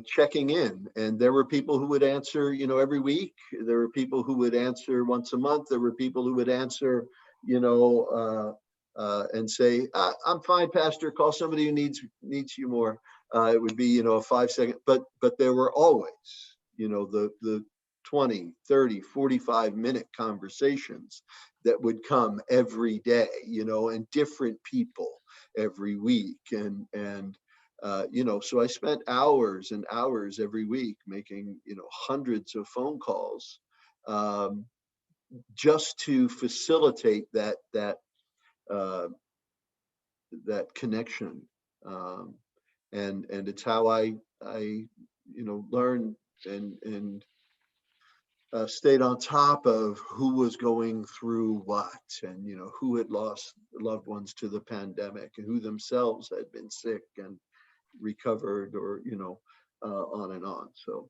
checking in. And there were people who would answer, every week. There were people who would answer once a month. There were people who would answer, and say, I'm fine, Pastor, call somebody who needs you more. It would be, a 5-second, but there were always, the 20, 30, 45-minute conversations that would come every day, and different people every week. And so I spent hours and hours every week making, hundreds of phone calls just to facilitate that connection. And it's how I learned and stayed on top of who was going through what, and who had lost loved ones to the pandemic, and who themselves had been sick and recovered, or on and on. So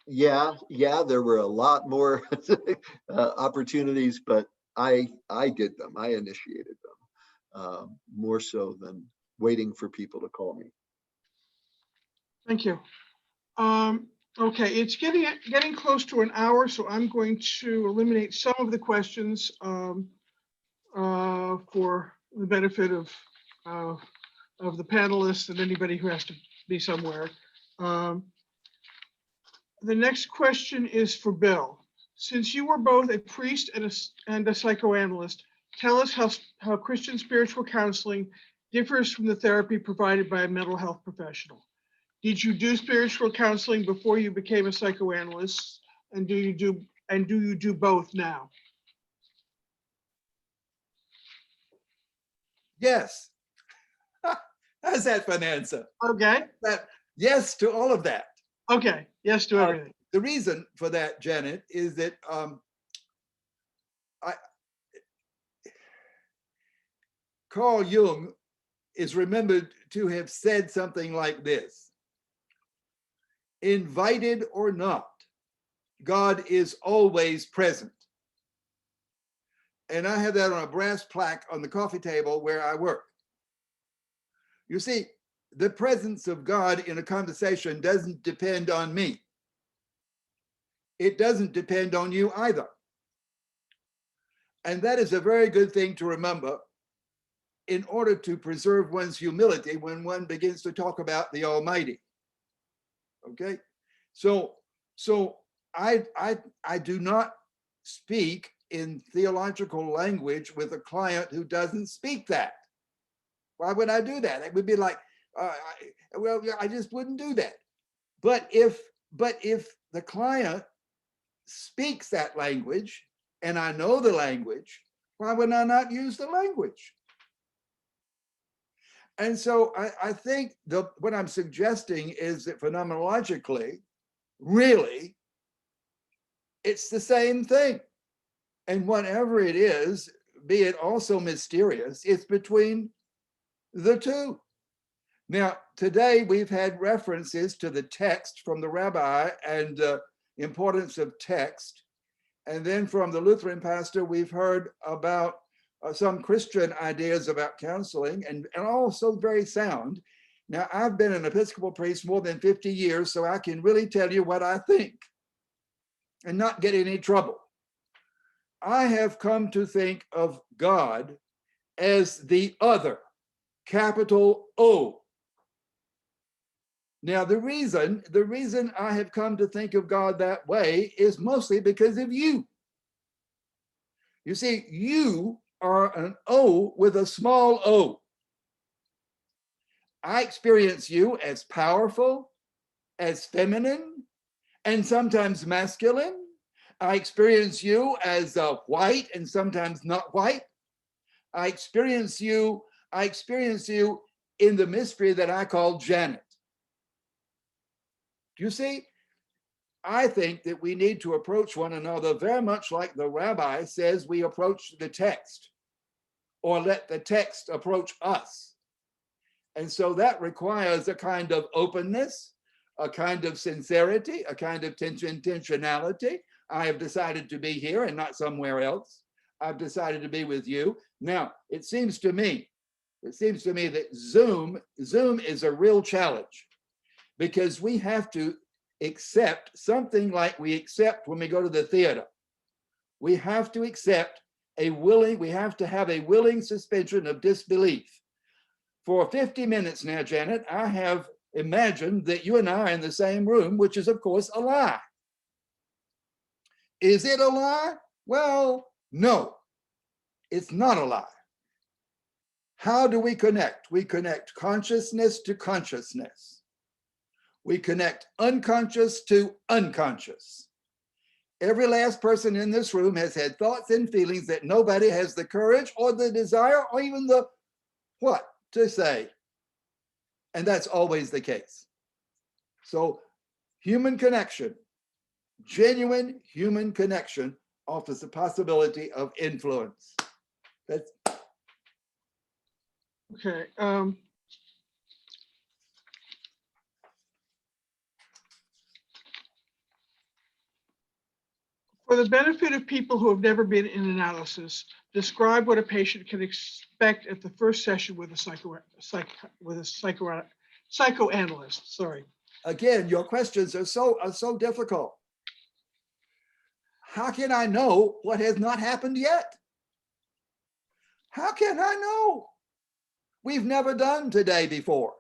there were a lot more opportunities, but I did them. I initiated them more so than waiting for people to call me. Thank you. Okay, it's getting close to an hour, so I'm going to eliminate some of the questions for the benefit of the panelists and anybody who has to be somewhere. The next question is for Bill. Since you were both a priest and a psychoanalyst, tell us how Christian spiritual counseling differs from the therapy provided by a mental health professional. Did you do spiritual counseling before you became a psychoanalyst? And do you do both now? Yes. How's that for an answer? Okay. Yes to all of that. Okay. Yes to everything. The reason for that, Janet, is that Carl Jung is remembered to have said something like this: invited or not, God is always present. And I have that on a brass plaque on the coffee table where I work. You see, the presence of God in a conversation doesn't depend on me. It doesn't depend on you either. And that is a very good thing to remember in order to preserve one's humility when one begins to talk about the Almighty. Okay, so I do not speak in theological language with a client who doesn't speak that. Why would I do that? It would be like, I just wouldn't do that. But if the client speaks that language and I know the language, why would I not use the language? And so I think what I'm suggesting is that phenomenologically, really, it's the same thing. And whatever it is, be it also mysterious, it's between the two. Now, today we've had references to the text from the Rabbi and importance of text. And then from the Lutheran pastor, we've heard about some Christian ideas about counseling, and also very sound. Now, I've been an Episcopal priest more than 50 years, so I can really tell you what I think and not get in any trouble. I have come to think of God as the other, capital O. Now, the reason I have come to think of God that way is mostly because of you. You see, you are an O with a small o. I experience you as powerful, as feminine, and sometimes masculine. I experience you as white and sometimes not white. I experience you in the mystery that I call Janet. Do you see? I think that we need to approach one another very much like the Rabbi says we approach the text, or let the text approach us. And so that requires a kind of openness, a kind of sincerity, a kind of intentionality. I have decided to be here and not somewhere else. I've decided to be with you. Now, it seems to me that Zoom is a real challenge, because we have to accept something like we accept when we go to the theater. We have to accept we have to have a willing suspension of disbelief. For 50 minutes now, Janet, I have imagined that you and I are in the same room, which is, of course, a lie. Is it a lie? Well, no, it's not a lie. How do we connect? We connect consciousness to consciousness. We connect unconscious to unconscious. Every last person in this room has had thoughts and feelings that nobody has the courage or the desire or even the what to say. And that's always the case. So human connection, genuine human connection, offers the possibility of influence. That's Okay. For the benefit of people who have never been in analysis, describe what a patient can expect at the first session with a psychoanalyst. Sorry. again, your questions are so difficult. How can I know what has not happened yet? How can I know? We've never done today before.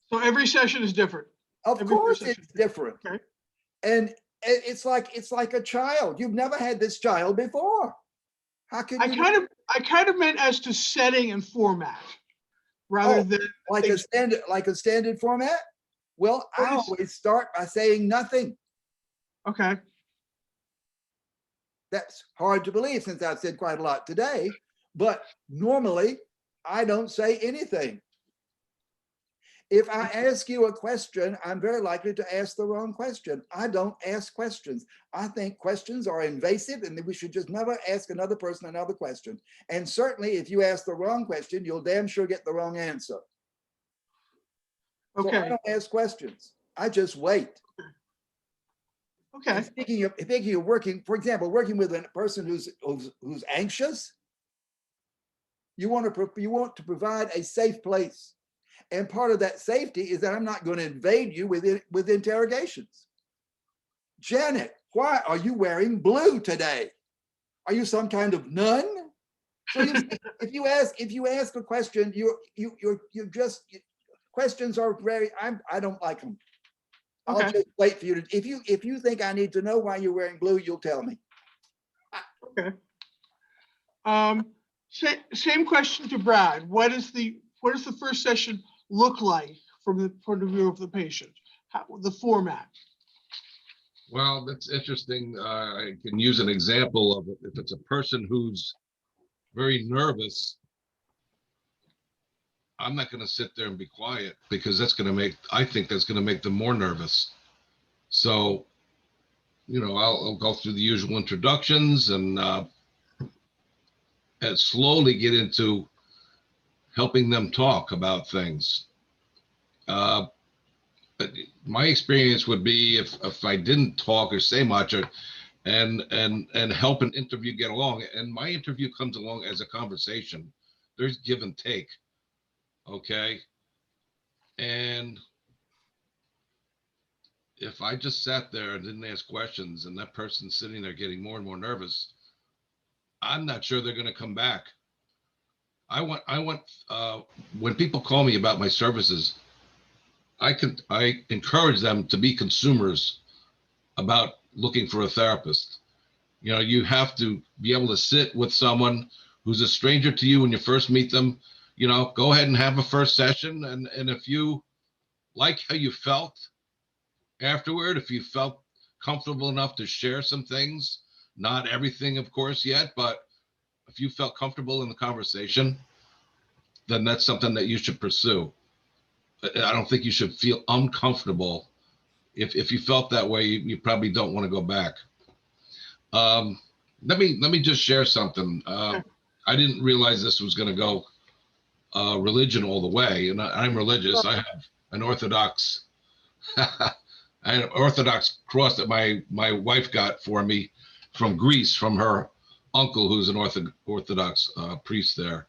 So every session is different. Of course it's different. Okay. And it's like a child. You've never had this child before. How can you? I kind of meant as to setting and format, rather than like a standard format. Well, I always start by saying nothing. Okay. That's hard to believe since I've said quite a lot today, but normally I don't say anything. If I ask you a question, I'm very likely to ask the wrong question. I don't ask questions. I think questions are invasive and that we should just never ask another person another question. And certainly if you ask the wrong question, you'll damn sure get the wrong answer. Okay. So I don't ask questions. I just wait. Okay. And speaking of working, for example, working with a person who's anxious, you want to provide a safe place. And part of that safety is that I'm not going to invade you with interrogations. Janet, why are you wearing blue today? Are you some kind of nun? So if you ask a question, questions are very. I don't like them. Okay. I'll just wait for you to. If you think I need to know why you're wearing blue, you'll tell me. Okay. Same question to Brad. What does the first session look like from the point of view of the patient? The format. Well, that's interesting. I can use an example of it. If it's a person who's very nervous, I'm not going to sit there and be quiet because I think that's going to make them more nervous. So, I'll go through the usual introductions and slowly get into helping them talk about things. But my experience would be if I didn't talk or say much and help an interview get along, and my interview comes along as a conversation. There's give and take. Okay. And if I just sat there and didn't ask questions and that person's sitting there getting more and more nervous, I'm not sure they're going to come back. I want when people call me about my services, I encourage them to be consumers about looking for a therapist. You know, you have to be able to sit with someone who's a stranger to you when you first meet them. You know, go ahead and have a first session. And if you like how you felt afterward, if you felt comfortable enough to share some things, not everything, of course, yet, but if you felt comfortable in the conversation, then that's something that you should pursue. I don't think you should feel uncomfortable. If you felt that way, you probably don't want to go back. Let me just share something. I didn't realize this was going to go religion all the way, and I'm religious. I have an Orthodox, I had an Orthodox cross that my wife got for me from Greece from her uncle, who's an Orthodox priest there.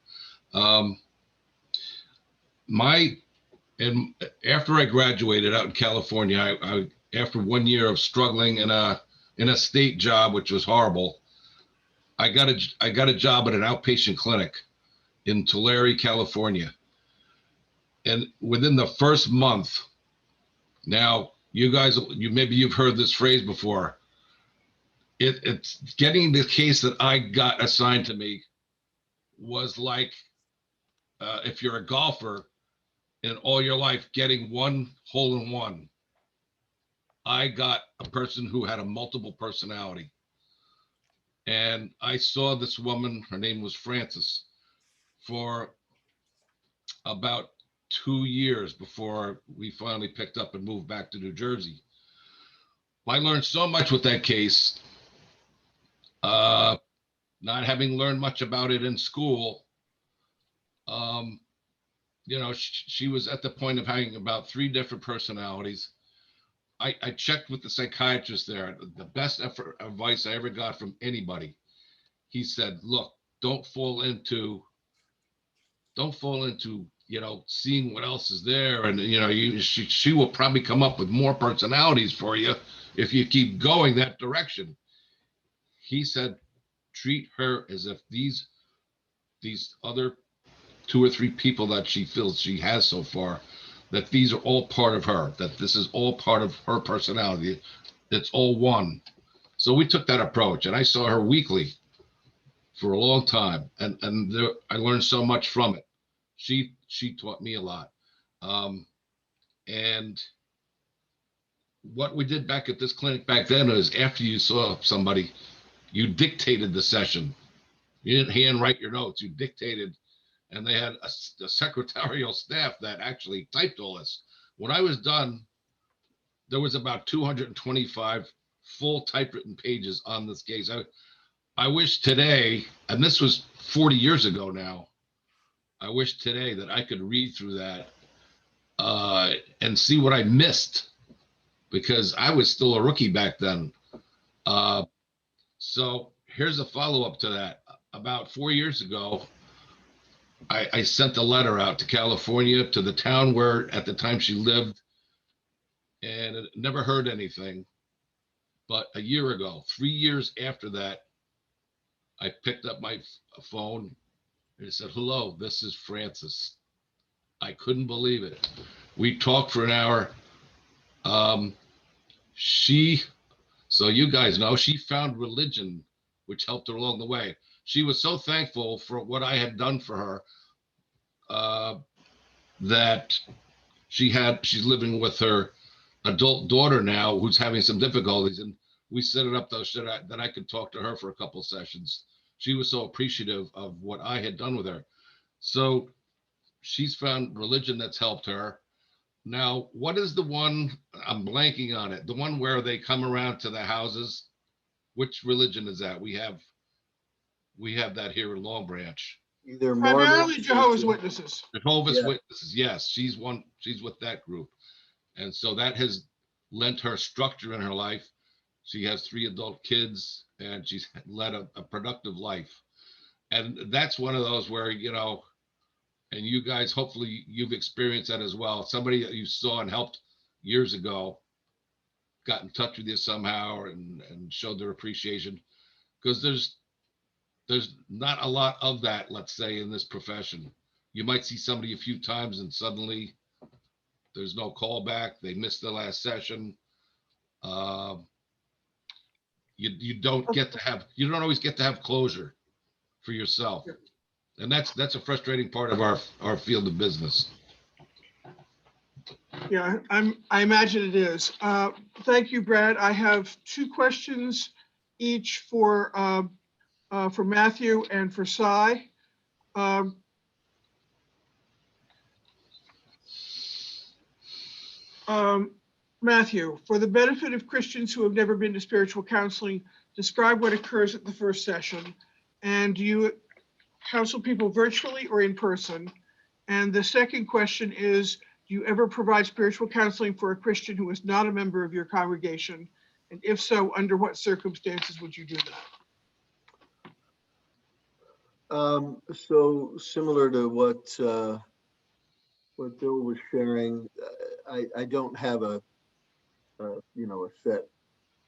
And after I graduated out in California, I after 1 year of struggling in a state job, which was horrible, I got a job at an outpatient clinic in Tulare, California. And within the first month, now maybe you've heard this phrase before. It's getting the case that I got assigned to me was like if you're a golfer in all your life getting one hole in one. I got a person who had a multiple personality. And I saw this woman, her name was Frances, for about 2 years before we finally picked up and moved back to New Jersey. I learned so much with that case, not having learned much about it in school. You know, she was at the point of having about 3 different personalities. I checked with the psychiatrist there. The best advice I ever got from anybody. He said, look, don't fall into, you know, seeing what else is there. And, you know, she will probably come up with more personalities for you if you keep going that direction. He said, treat her as if these other 2 or 3 people that she feels she has so far, that these are all part of her, that this is all part of her personality. It's all one. So we took that approach, and I saw her weekly for a long time, and I learned so much from it. She taught me a lot. And what we did back at this clinic back then is after you saw somebody, you dictated the session. You didn't handwrite your notes, you dictated. And they had a secretarial staff that actually typed all this. When I was done, there was about 225 full typewritten pages on this case. I wish today, and this was 40 years ago now, I wish today that I could read through that and see what I missed, because I was still a rookie back then. So here's a follow-up to that. About 4 years ago, I sent a letter out to California, to the town where at the time she lived, and never heard anything. But a year ago, 3 years after that, I picked up my phone and it said, hello, this is Frances. I couldn't believe it. We talked for an hour. So you guys know, she found religion, which helped her along the way. She was so thankful for what I had done for her that she's living with her adult daughter now, who's having some difficulties, and we set it up that I could talk to her for a couple sessions. She was so appreciative of what I had done with her. So she's found religion that's helped her. Now, what is the one, I'm blanking on it, the one where they come around to the houses? Which religion is that? We have that here in Long Branch. Either Primarily Mormon, Jehovah's Witnesses. Jehovah's Yeah. Witnesses, yes, she's with that group. And so that has lent her structure in her life. She has 3 adult kids, and she's led a productive life. And that's one of those where, you know, and you guys, hopefully you've experienced that as well. Somebody that you saw and helped years ago got in touch with you somehow and showed their appreciation, because there's not a lot of that, let's say, in this profession. You might see somebody a few times and suddenly There's no callback. They missed the last session. You don't always get to have closure for yourself. And that's a frustrating part of our field of business. Yeah, I imagine it is. Thank you, Brad. I have two questions each for Matthew and for Cy. Matthew, for the benefit of Christians who have never been to spiritual counseling, describe what occurs at the first session. And do you counsel people virtually or in person? And the second question is, do you ever provide spiritual counseling for a Christian who is not a member of your congregation? And if so, under what circumstances would you do that? So similar to what Bill was sharing, I don't have a set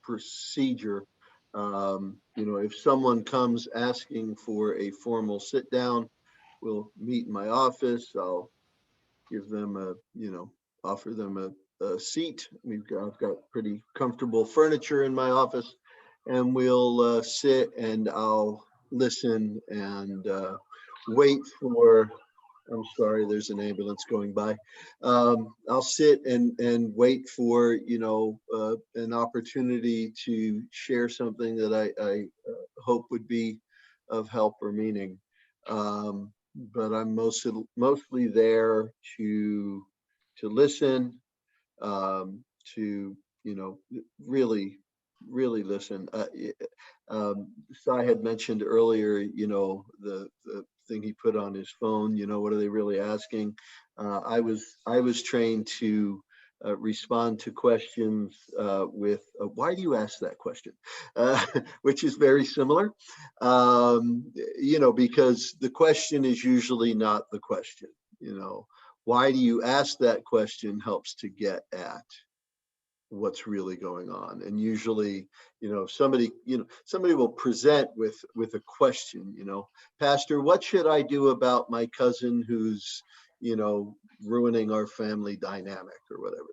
procedure. If someone comes asking for a formal sit down, we'll meet in my office. I'll give them offer them a seat. I've got pretty comfortable furniture in my office, and we'll sit and I'll listen and wait for. I'm sorry, there's an ambulance going by. I'll sit and wait for, an opportunity to share something that I hope would be of help or meaning. But I'm mostly there to listen, to, really, really listen. Sai had mentioned earlier, the thing he put on his phone, what are they really asking? I was trained to respond to questions with why do you ask that question? Which is very similar, because the question is usually not the question. Why do you ask that question helps to get at what's really going on. And usually, somebody will present with a question, Pastor, what should I do about my cousin who's, ruining our family dynamic or whatever,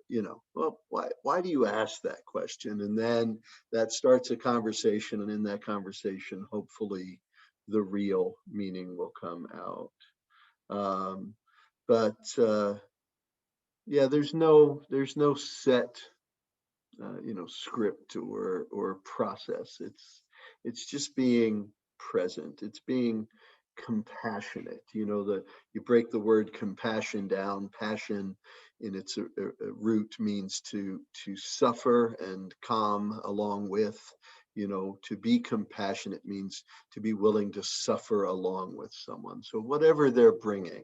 well, why do you ask that question? And then that starts a conversation, and in that conversation, hopefully the real meaning will come out. There's no set script or process. It's just being present. It's being compassionate. You break the word compassion down. Passion in its root means to suffer and calm along with. To be compassionate means to be willing to suffer along with someone. So whatever they're bringing,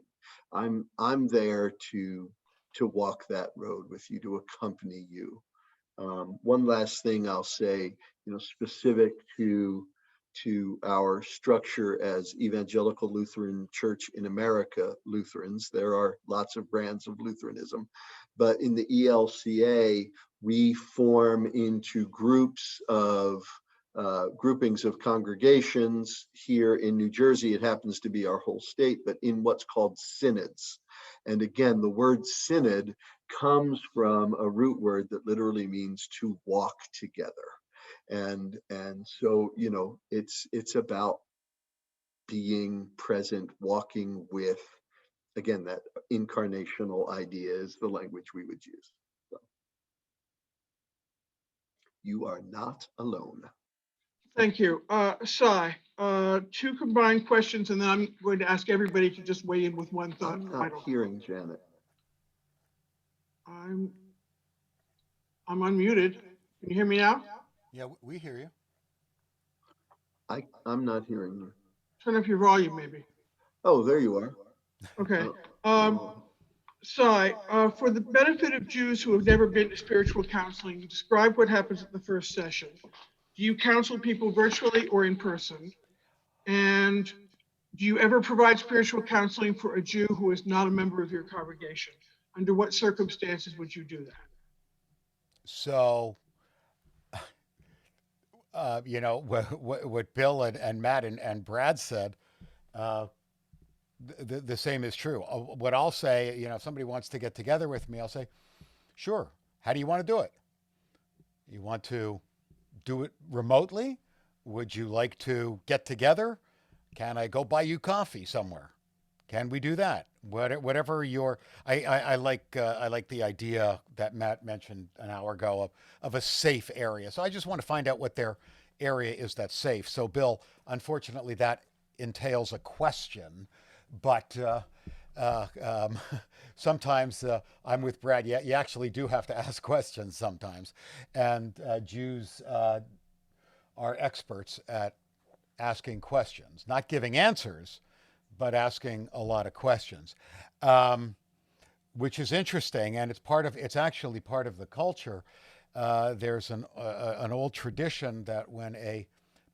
I'm there to walk that road with you, to accompany you. One last thing I'll say, specific to our structure as Evangelical Lutheran Church in America, Lutherans, there are lots of brands of Lutheranism, but in the ELCA, we form into groups of groupings of congregations. Here in New Jersey, it happens to be our whole state, but in what's called synods. And again, the word synod comes from a root word that literally means to walk together. And so, it's about being present, walking with, again, that incarnational idea is the language we would use. So, you are not alone. Thank you. Cy, two combined questions, and then I'm going to ask everybody to just weigh in with one thought. I'm not hearing Janet. I'm unmuted. Can you hear me now? Yeah, we hear you. I'm not hearing you. Turn up your volume, maybe. Oh, there you are. Okay. Cy, for the benefit of Jews who have never been to spiritual counseling, describe what happens at the first session. Do you counsel people virtually or in person? And do you ever provide spiritual counseling for a Jew who is not a member of your congregation? Under what circumstances would you do that? So, what Bill and Matt and Brad said, the same is true. What I'll say, if somebody wants to get together with me, I'll say, sure. How do you want to do it? You want to do it remotely? Would you like to get together? Can I go buy you coffee somewhere? Can we do that? Whatever your, I like the idea that Matt mentioned an hour ago of a safe area. So I just want to find out what their area is that's safe. So Bill, unfortunately, that entails a question, but sometimes I'm with Brad. You actually do have to ask questions sometimes, and Jews are experts at asking questions, not giving answers, but asking a lot of questions, which is interesting, and it's actually part of the culture. There's an old tradition that when a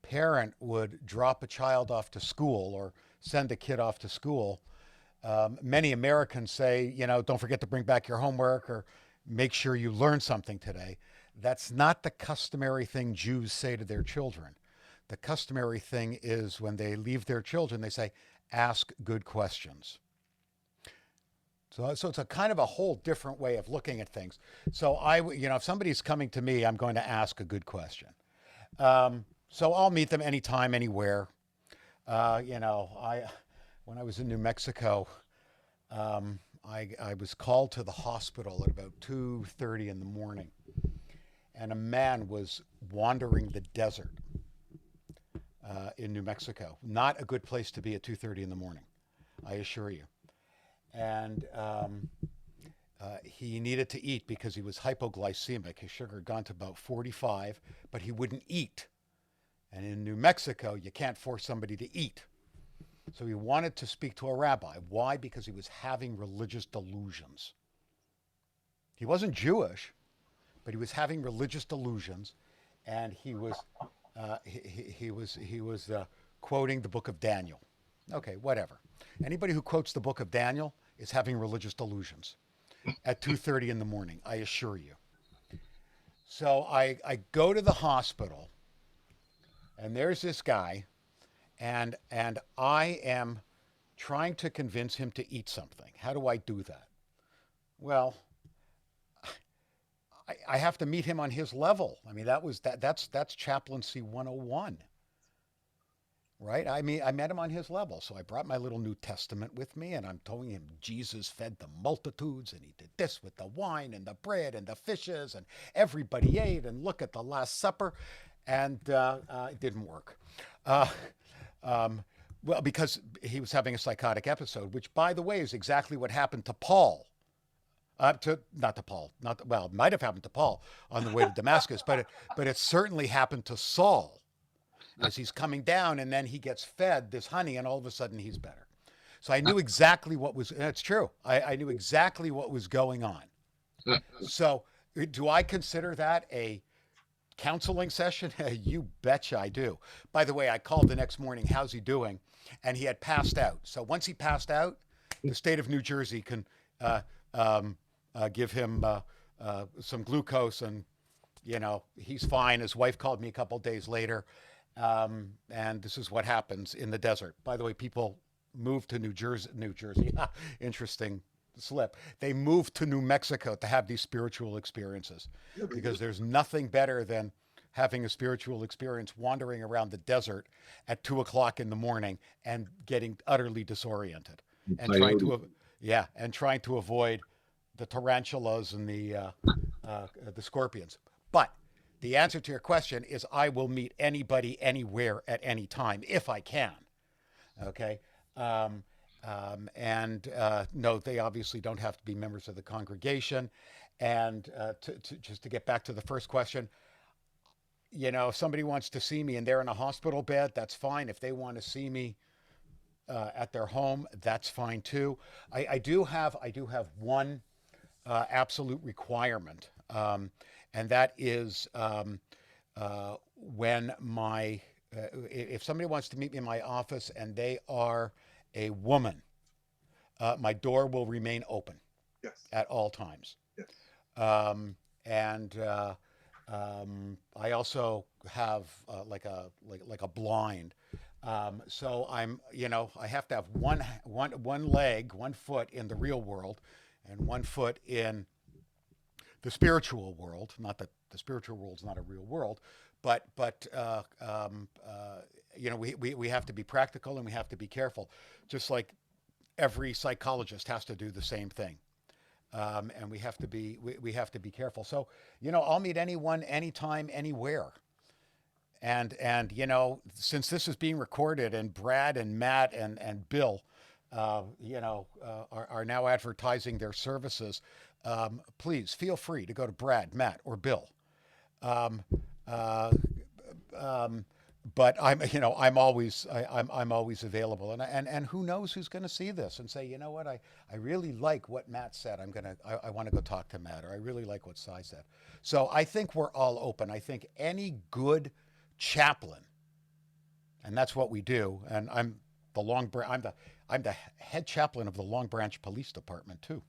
parent would drop a child off to school or send a kid off to school, many Americans say, don't forget to bring back your homework or make sure you learn something today. That's not the customary thing Jews say to their children. The customary thing is when they leave their children, they say, ask good questions. So it's a kind of a whole different way of looking at things. So if somebody's coming to me, I'm going to ask a good question. So I'll meet them anytime, anywhere. When I was in New Mexico, I was called to the hospital at about 2:30 in the morning, and a man was wandering the desert in New Mexico. Not a good place to be at 2:30 in the morning, I assure you. And he needed to eat because he was hypoglycemic. His sugar had gone to about 45, but he wouldn't eat. And in New Mexico, you can't force somebody to eat. So he wanted to speak to a rabbi. Why? Because he was having religious delusions. He wasn't Jewish, but he was having religious delusions, and he was quoting the book of Daniel. Okay, whatever. Anybody who quotes the book of Daniel is having religious delusions at 2:30 in the morning, I assure you. So I go to the hospital, and there's this guy, and I am trying to convince him to eat something. How do I do that? Well, I have to meet him on his level. I mean, that's chaplaincy 101. Right? I met him on his level. So I brought my little New Testament with me, and I'm telling him Jesus fed the multitudes, and he did this with the wine and the bread and the fishes, and everybody ate, and look at the Last Supper. And it didn't work. Well, because he was having a psychotic episode, which, by the way, is exactly what happened to Paul. It might have happened to Paul on the way to Damascus, but it certainly happened to Saul. As he's coming down, and then he gets fed this honey, and all of a sudden he's better. So I knew exactly what was, it's true. I knew exactly what was going on. So do I consider that a counseling session? You betcha I do. By the way, I called the next morning, how's he doing? And he had passed out. So once he passed out, the state of New Jersey can give him some glucose, and, he's fine. His wife called me a couple days later. And this is what happens in the desert. By the way, people move to New Jersey. Interesting slip. They moved to New Mexico to have these spiritual experiences, because there's nothing better than having a spiritual experience wandering around the desert at 2:00 in the morning and getting utterly disoriented and trying to avoid the tarantulas and the scorpions. But the answer to your question is I will meet anybody, anywhere, at any time, if I can. Okay? No, they obviously don't have to be members of the congregation. And just to get back to the first question, if somebody wants to see me and they're in a hospital bed, that's fine. If they want to see me at their home, that's fine too. I do have one absolute requirement. And that is when if somebody wants to meet me in my office and they are a woman, my door will remain open. Yes. At all times. Yes. I also have like a blind. So I'm, I have to have one leg, one foot in the real world, and one foot in the spiritual world. Not that the spiritual world's not a real world, but we have to be practical and we have to be careful, just like every psychologist has to do the same thing. And we have to be careful. So, I'll meet anyone, anytime, anywhere. And since this is being recorded and Brad and Matt and Bill, are now advertising their services, please feel free to go to Brad, Matt, or Bill. But I'm always available, and who knows who's going to see this and say, you know what, I really like what Matt said. I want to go talk to Matt, or I really like what Cy said. So I think we're all open. I think any good chaplain, and that's what we do. And I'm the head chaplain of the Long Branch Police Department too.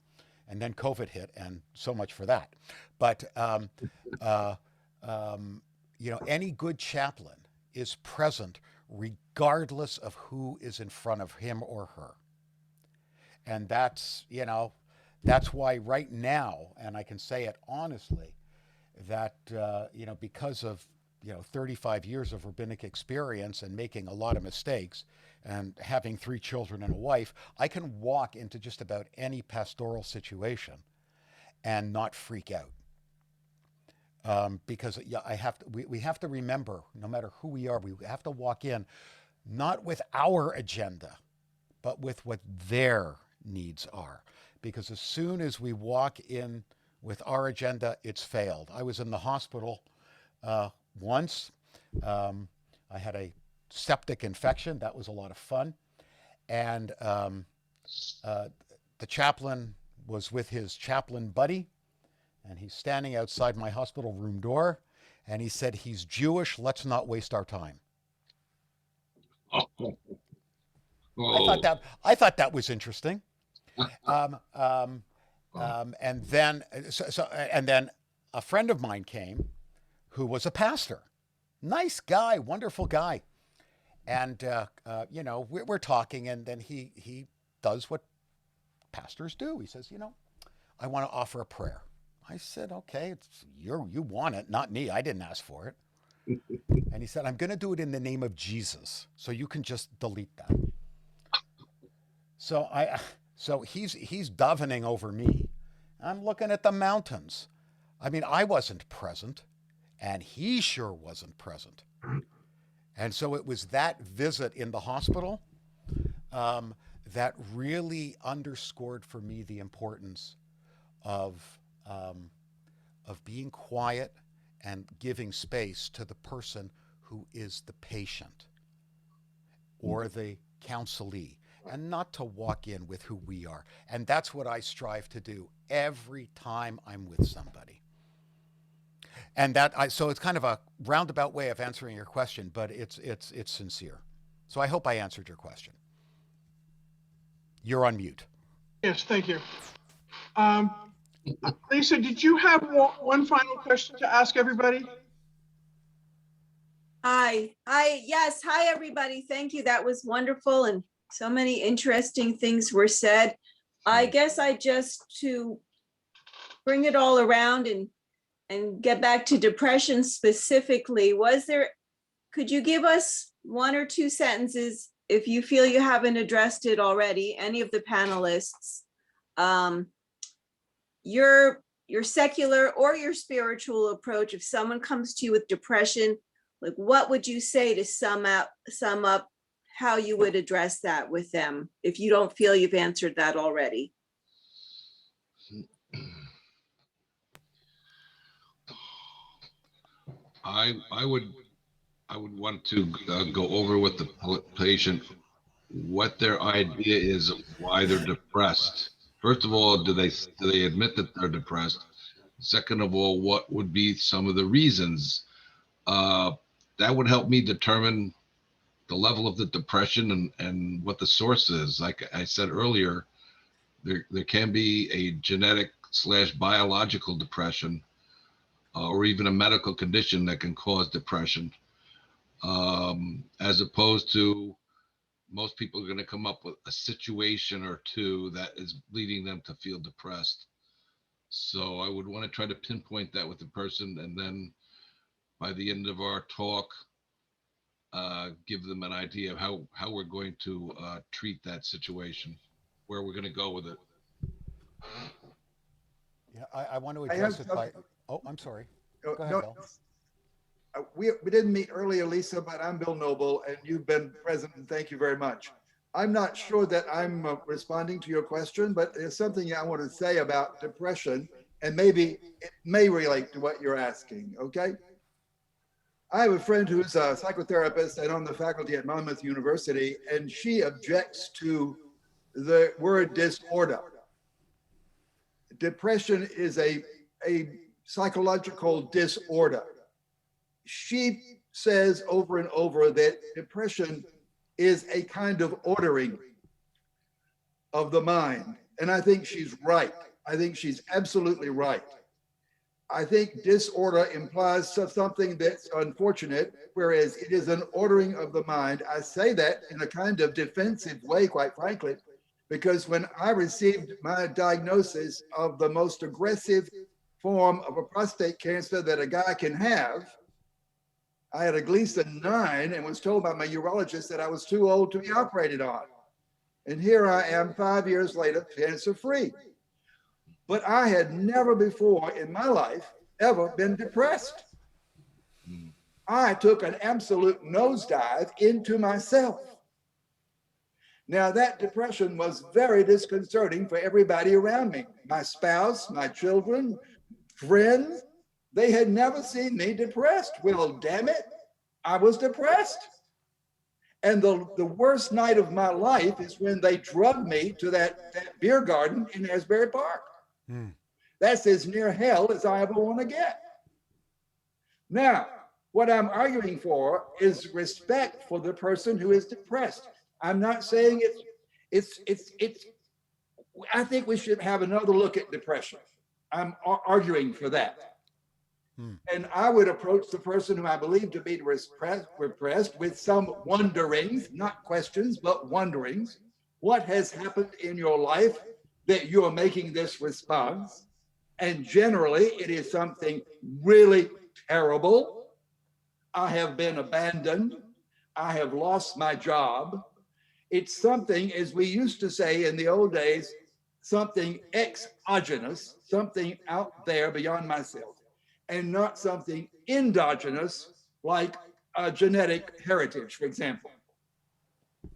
And then COVID hit, and so much for that. But any good chaplain is present regardless of who is in front of him or her. And that's why right now, and I can say it honestly, that, because of, 35 years of rabbinic experience and making a lot of mistakes and having 3 children and a wife, I can walk into just about any pastoral situation and not freak out. Because we have to remember, no matter who we are, we have to walk in not with our agenda, but with what their needs are. Because as soon as we walk in with our agenda, it's failed. I was in the hospital once. I had a septic infection. That was a lot of fun. And the chaplain was with his chaplain buddy, and he's standing outside my hospital room door, and he said, "He's Jewish. Let's not waste our time." Oh. I thought that was interesting. And then a friend of mine came, who was a pastor, nice guy, wonderful guy, and we're talking, and then he does what pastors do. He says, "I want to offer a prayer." I said, "Okay, you want it, not me. I didn't ask for it." And he said, "I'm going to do it in the name of Jesus, so you can just delete that." So he's davening over me. I'm looking at the mountains. I mean, I wasn't present, and he sure wasn't present. And so it was that visit in the hospital that really underscored for me the importance of being quiet and giving space to the person who is the patient or the counselee, and not to walk in with who we are. And that's what I strive to do every time I'm with somebody. And so it's kind of a roundabout way of answering your question, but it's sincere. So I hope I answered your question. You're on mute. Yes, thank you. Lisa, did you have one final question to ask everybody? Yes. Hi, everybody. Thank you. That was wonderful. And so many interesting things were said. I guess to bring it all around and get back to depression specifically, could you give us 1 or 2 sentences, if you feel you haven't addressed it already, any of the panelists, your secular or your spiritual approach, if someone comes to you with depression, like what would you say to sum up how you would address that with them, if you don't feel you've answered that already? I would want to go over with the patient what their idea is of why they're depressed. First of all, do they admit that they're depressed? Second of all, what would be some of the reasons? That would help me determine the level of the depression and what the source is. Like I said earlier, there can be a genetic / biological depression, or even a medical condition that can cause depression. as opposed to most people are going to come up with a situation or two that is leading them to feel depressed. So I would want to try to pinpoint that with the person, and then by the end of our talk, give them an idea of how we're going to treat that situation, where we're going to go with it. Yeah, I want to I have address it by, oh, I'm sorry. Oh, Go ahead, no, Bill. we didn't meet earlier, Lisa, but I'm Bill Noble, and you've been present, and thank you very much. I'm not sure that I'm responding to your question, but there's something I want to say about depression, and maybe it may relate to what you're asking, okay? I have a friend who's a psychotherapist and on the faculty at Monmouth University, and she objects to the word disorder. Depression is a psychological disorder. She says over and over that depression is a kind of ordering of the mind. And I think she's right. I think she's absolutely right. I think disorder implies something that's unfortunate, whereas it is an ordering of the mind. I say that in a kind of defensive way, quite frankly, because when I received my diagnosis of the most aggressive form of a prostate cancer that a guy can have, I had a Gleason 9 and was told by my urologist that I was too old to be operated on. And here I am 5 years later, cancer-free. But I had never before in my life ever been depressed. I took an absolute nosedive into myself. Now that depression was very disconcerting for everybody around me. My spouse, my children, friends, they had never seen me depressed. Well, damn it, I was depressed. And the worst night of my life is when they drugged me to that beer garden in Asbury Park. That's as near hell as I ever want to get. Now, what I'm arguing for is respect for the person who is depressed. I'm not saying it's I think we should have another look at depression. I'm arguing for that. And I would approach the person who I believe to be repressed with some wonderings, not questions, but wonderings. What has happened in your life that you're making this response? And generally, it is something really terrible. I have been abandoned. I have lost my job. It's something, as we used to say in the old days, something exogenous, something out there beyond myself, and not something endogenous like a genetic heritage, for example.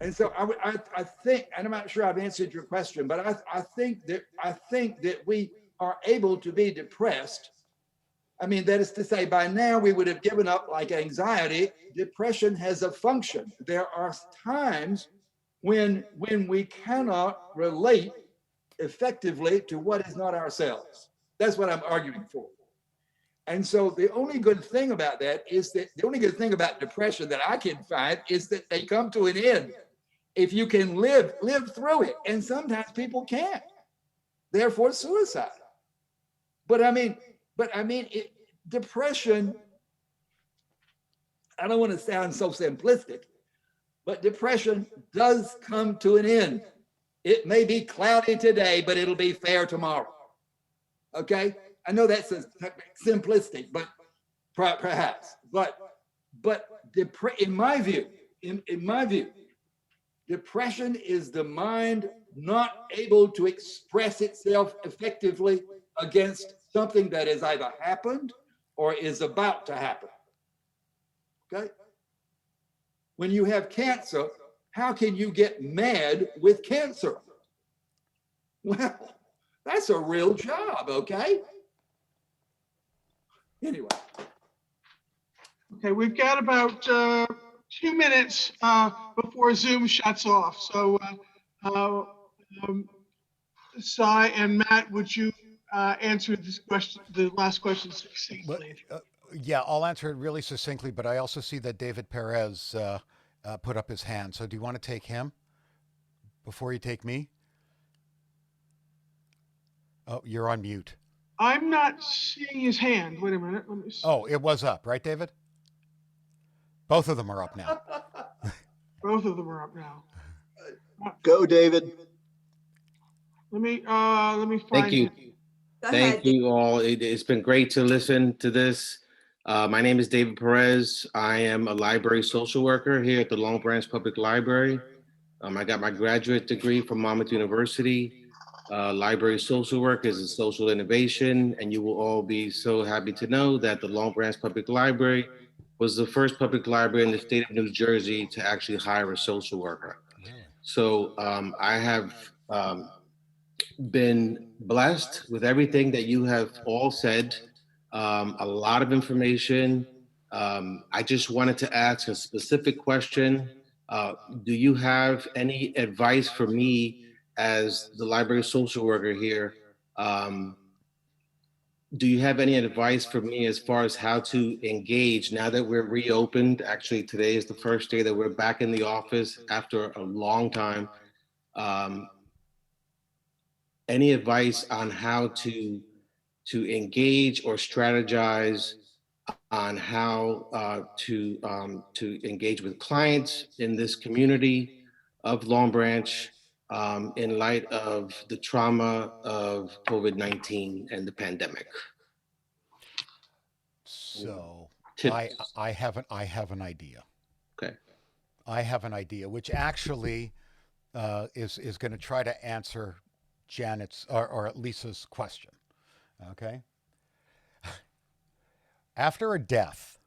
And so I think, and I'm not sure I've answered your question, but I think that we are able to be depressed. I mean, that is to say, by now we would have given up like anxiety. Depression has a function. There are times when we cannot relate effectively to what is not ourselves. That's what I'm arguing for. And so the only good thing about that is that the only good thing about depression that I can find is that they come to an end. If you can live through it, and sometimes people can't, therefore suicide. But I mean, depression, I don't want to sound so simplistic, but depression does come to an end. It may be cloudy today, but it'll be fair tomorrow. Okay? I know that's simplistic, but perhaps. But in my view, depression is the mind not able to express itself effectively against something that has either happened or is about to happen. Okay? When you have cancer, how can you get mad with cancer? Well, that's a real job, okay? Anyway. Okay, we've got about 2 minutes before Zoom shuts off. So Cy and Matt, would you answer this question, the last question succinctly? Yeah, I'll answer it really succinctly, but I also see that David Perez put up his hand. So do you want to take him before you take me? Oh, you're on mute. I'm not seeing his hand. Wait a minute. Let me see. Oh, it was up, right, David? Both of them are up now. Both of them are up now. Go, David. Let me find. Thank you. Go Thank ahead. you all. It's been great to listen to this. My name is David Perez. I am a library social worker here at the Long Branch Public Library. I got my graduate degree from Monmouth University. Library social work is a social innovation, and you will all be so happy to know that the Long Branch Public Library was the first public library in the state of New Jersey to actually hire a social worker. Really? So I have been blessed with everything that you have all said, a lot of information. I just wanted to ask a specific question. Do you have any advice for me as the library social worker here? Do you have any advice for me as far as how to engage now that we're reopened? Actually, today is the first day that we're back in the office after a long time. Any advice on how to engage or strategize on how to engage with clients in this community of Long Branch in light of the trauma of COVID-19 and the pandemic? So Tips. I have an idea. Okay. I have an idea, which actually is going to try to answer Janet's or Lisa's question. Okay. After a death,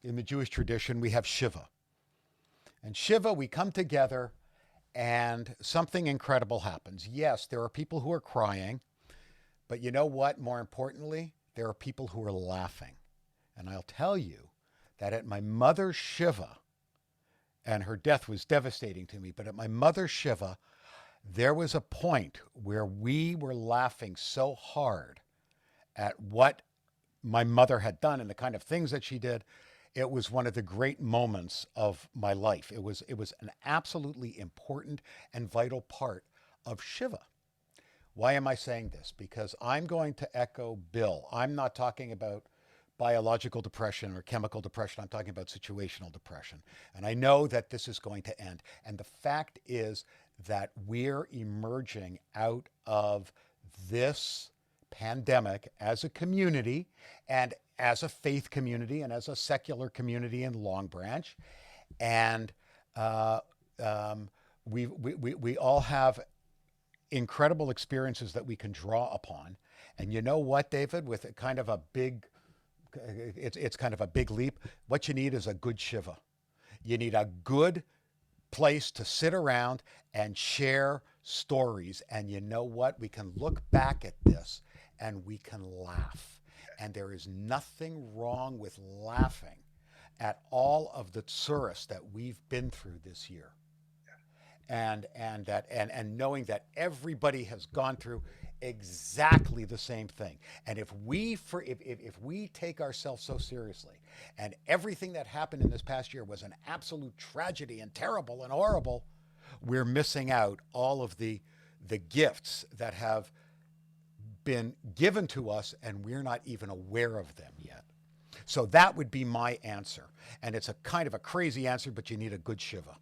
in the Jewish tradition, we have Shiva. And Shiva, we come together and something incredible happens. Yes, there are people who are crying, but you know what? More importantly, there are people who are laughing. And I'll tell you that at my mother's Shiva, and her death was devastating to me, but at my mother's Shiva, there was a point where we were laughing so hard at what my mother had done and the kind of things that she did. It was one of the great moments of my life. It was an absolutely important and vital part of Shiva. Why am I saying this? Because I'm going to echo Bill. I'm not talking about biological depression or chemical depression. I'm talking about situational depression. And I know that this is going to end. And the fact is that we're emerging out of this pandemic as a community and as a faith community and as a secular community in Long Branch. And we all have incredible experiences that we can draw upon. And you know what, David, with a kind of a big, it's kind of a big leap. What you need is a good Shiva. You need a good place to sit around and share stories. And you know what? We can look back at this and we can laugh. And there is nothing wrong with laughing at all of the tsuris that we've been through this year. And knowing that everybody has gone through exactly the same thing. And if we take ourselves so seriously, and everything that happened in this past year was an absolute tragedy and terrible and horrible, we're missing out all of the gifts that have been given to us, and we're not even aware of them yet. So that would be my answer. And it's a kind of a crazy answer, but you need a good Shiva.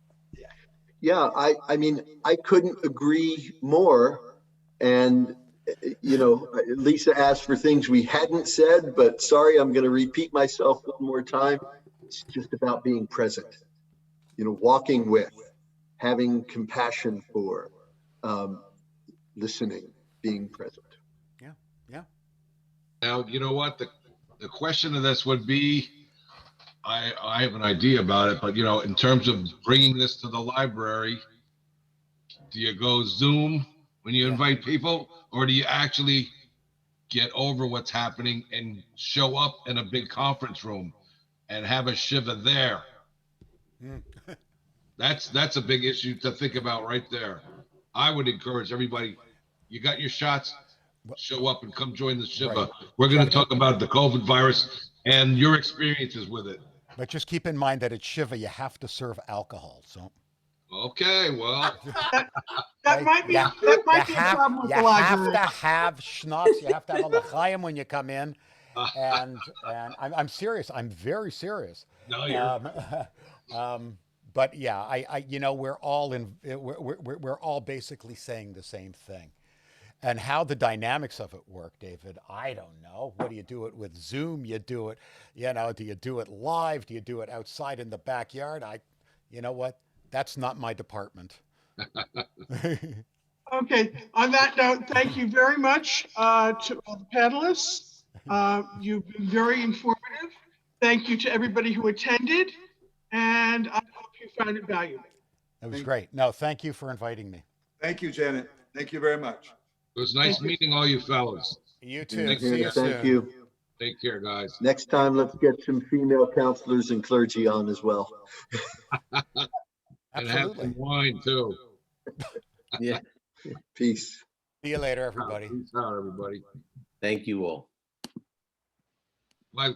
Yeah, I mean, I couldn't agree more. And, you know, Lisa asked for things we hadn't said, but sorry, I'm going to repeat myself one more time. It's just about being present, you know, walking with, having compassion for, listening, being present. Yeah. Now, you know what? The question of this would be, I have an idea about it, but you know, in terms of bringing this to the library, do you go Zoom when you invite people, or do you actually get over what's happening and show up in a big conference room and have a Shiva there? That's a big issue to think about right there. I would encourage everybody, you got your shots, show up and come join the Shiva. Right. We're going to talk about the COVID virus and your experiences with it. But just keep in mind that at Shiva, you have to serve alcohol. So Okay, well, That might be Yeah. a problem with you the have library. to have schnapps. You have to have a l'chaim when you come in. and I'm serious. I'm very serious. No, you're But yeah, we're all basically saying the same thing. And how the dynamics of it work, David, I don't know. What do you do it with Zoom? You do it, do you do it live? Do you do it outside in the backyard? You know what? That's not my department. Okay, on that note, thank you very much to all the panelists. You've been very informative. Thank you to everybody who attended, and I hope you found it valuable. It was great. No, thank you for inviting me. Thank you, Janet. Thank you very much. It was nice meeting all you fellas. You too. Thank See you soon. Thank you. Take care, guys. Next time, let's get some female counselors and clergy on as well. And have Absolutely. some wine too. Yeah. Peace. See you later, everybody. Peace out, everybody. Thank you all. Bye.